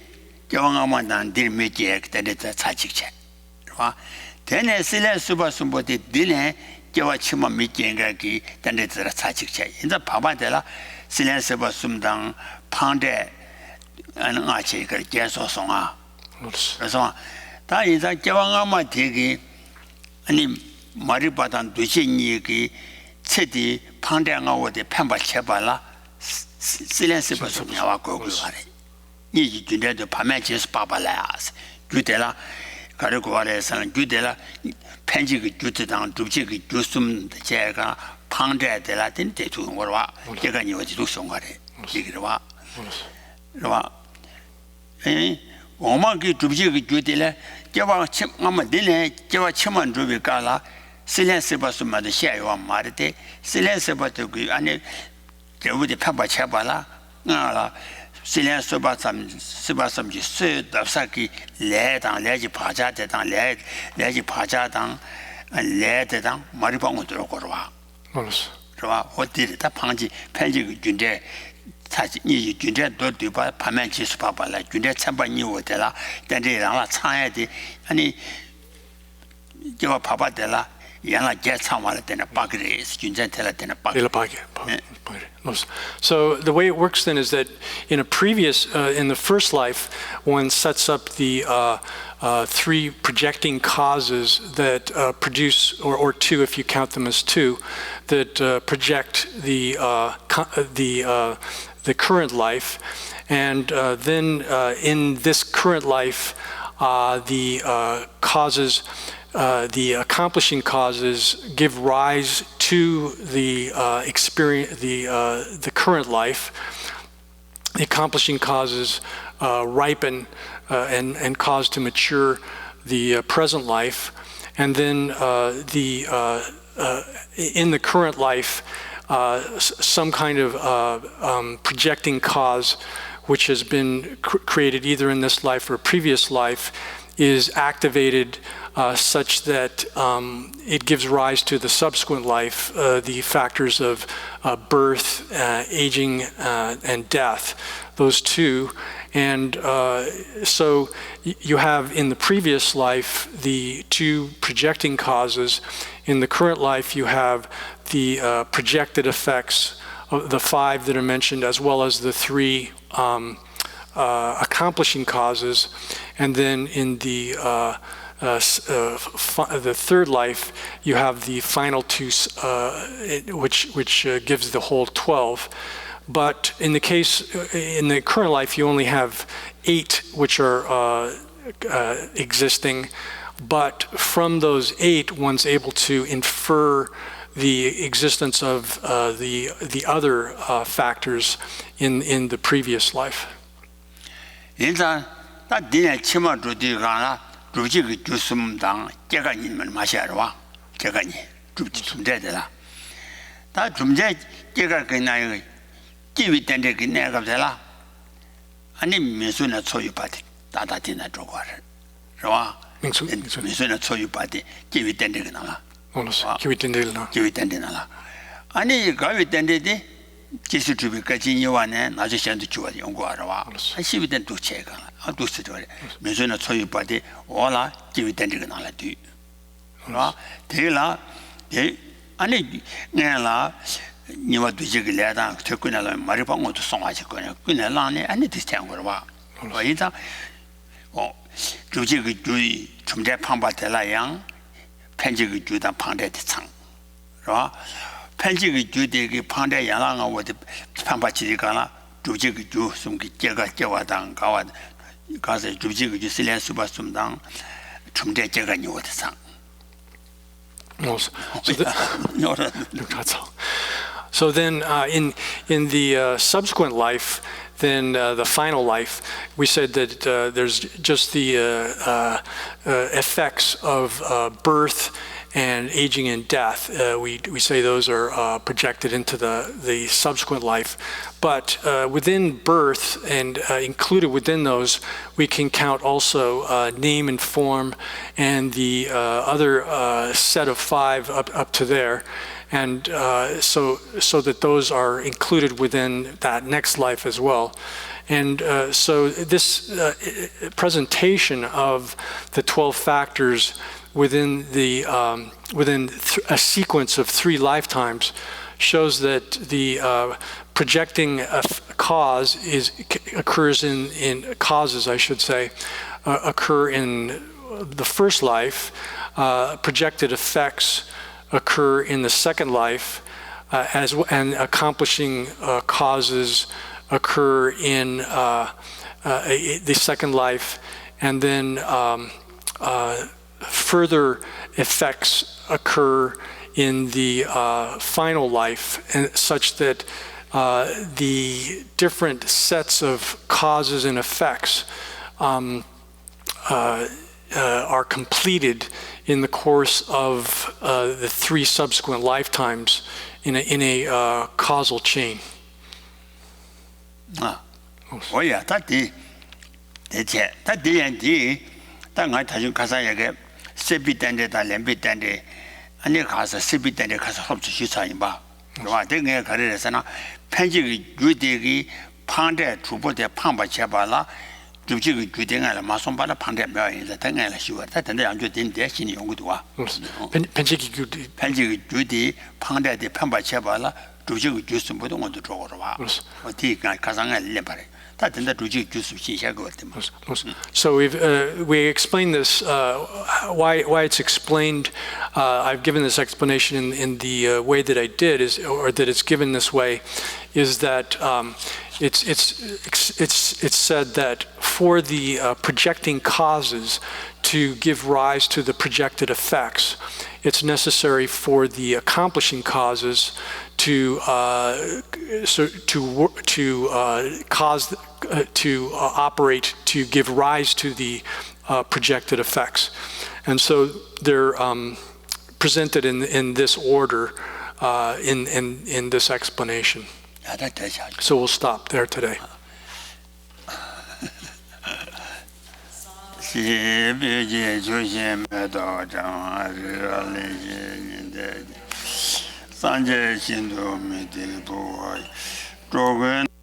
希望俺们当地没接等着在查起去，是吧？但呢，虽然说吧说不的，的呢。叫我起码没见个给，但是这个查起去，现在爸爸在了，虽然是把送当旁在，而且一个介绍上啊，是吧？但现在叫我俺们这个，你马里巴当对些你给彻底旁在我的判把切把了，虽然是把送年娃过过来的，你就觉得就旁边就是爸爸来啊，就得了。가르고 와래서 주대라 편지가 주대당 두지가 주숨 제가 방대대라 된대 좋은 거와 제가 이어지도 송가래 얘기를 와 그러와 에 엄마가 두지가 주대라 제가 침 아마 되네 제가 침만 주비 가라 실렌스 버스마도 샤이와 말때 실렌스 버도 그 안에 저우디 파바 쳐봐라 나라 실내 스바섬지 스답사기 레당 레지 파자대당 레지 파자당 레대당 머리방울 들어거라. 그러와 어디를 다 방지 편지 준대 사실 이 준대 도도 봐 파면 지수 봐봐라 준대 참반이 오더라 근데 라라 창야지 아니 저 봐봐더라 yana get someone at the bagre student tell at the bagre. So the way it works then is that in a previous in the first life one sets up the three projecting causes that produce or two if you count them as two that project the current life, and then in this current life the causes the accomplishing causes give rise to the experience, the current life. The accomplishing causes ripen and cause to mature the present life, and then in the current life, some kind of projecting cause, which has been created either in this life or previous life, is activated such that it gives rise to the subsequent life, the factors of birth, aging, and death, those two. And so you have in the previous life the two projecting causes. In the current life you have the projected effects of the five that are mentioned, as well as the three accomplishing causes. And then in the third life, you have the final two, which gives the whole 12. But in the current life, you only have 8 which are existing. But from those 8, one's able to infer the existence of the other factors in the previous life. 因此，那第二起码主的讲了，主这个就是我们当这个你们马下了哇，这个你主存在的啦。他存在这个跟那个地位等着跟那个的啦，啊，你民俗呢错有把的，大听那中国人，是吧？民俗呢错有把的，地位等着跟那啦，地位等着那啦，啊，你高位等着的。 기술 주비 까지 이완에 나저 현도 주어 연구 알아와. 시비된 또 체가. 아 도스 저래. 면전에 소유 받이 오라 기වි된 거 나라디. 라 대라 대 아니 내가 니와 두지게 내다 듣고나라 말이 방어도 송하실 거냐. 그날라네 아니 디스탄 거 봐. 어이다 주지게 주의 좀대 방바텔라양 편지게 주다 방대대 창. 라 편지가 주되게 판대 양랑아 어디 판바치리가나 주지가 주 숨기 제가 제와당 가와 가서 주지가 주 실내 수바숨당 좀대 제가 니어디상 So then in the subsequent life, then the final life, we said that there's just the effects of birth and aging and death. We say those are projected into the subsequent life. But within birth and included within those, we can count also name and form and the other set of 5 up to there. And so that those are included within that next life as well. And so this presentation of the 12 factors within a sequence of 3 lifetimes shows that the projecting cause occurs in causes, I should say, occur in the first life. Projected effects occur in the second life, and accomplishing causes occur in the second life, and then further effects occur in the final life, and such that the different sets of causes and effects are completed in the course of the 3 subsequent lifetimes in a causal chain. 我也他的确，他的人的，但我他就开始一个设备单的，他两倍单的，安尼开始设备单的开始合作去参与吧，是吧？这个可能是那偏这个决定的旁的主播的旁把切把啦，就这个决定了，马上把它旁的表演了，他爱了修啊，他等到样决定的心里用过多啊。偏这个决定旁的旁把切把啦。 主席就是不懂我都做过的吧？我第一个看上来两百人，他等到主席就是新鲜过的嘛。So we explained this why it's explained. I've given this explanation in the way that I did or that it's given this way, is that it's said that for the projecting causes to give rise to the projected effects, it's necessary for the accomplishing causes to operate to give rise to the projected effects, and so they're presented in this order in this explanation. So we'll stop there today. 西北界出现白道长日来年的三界心都没得不，周根。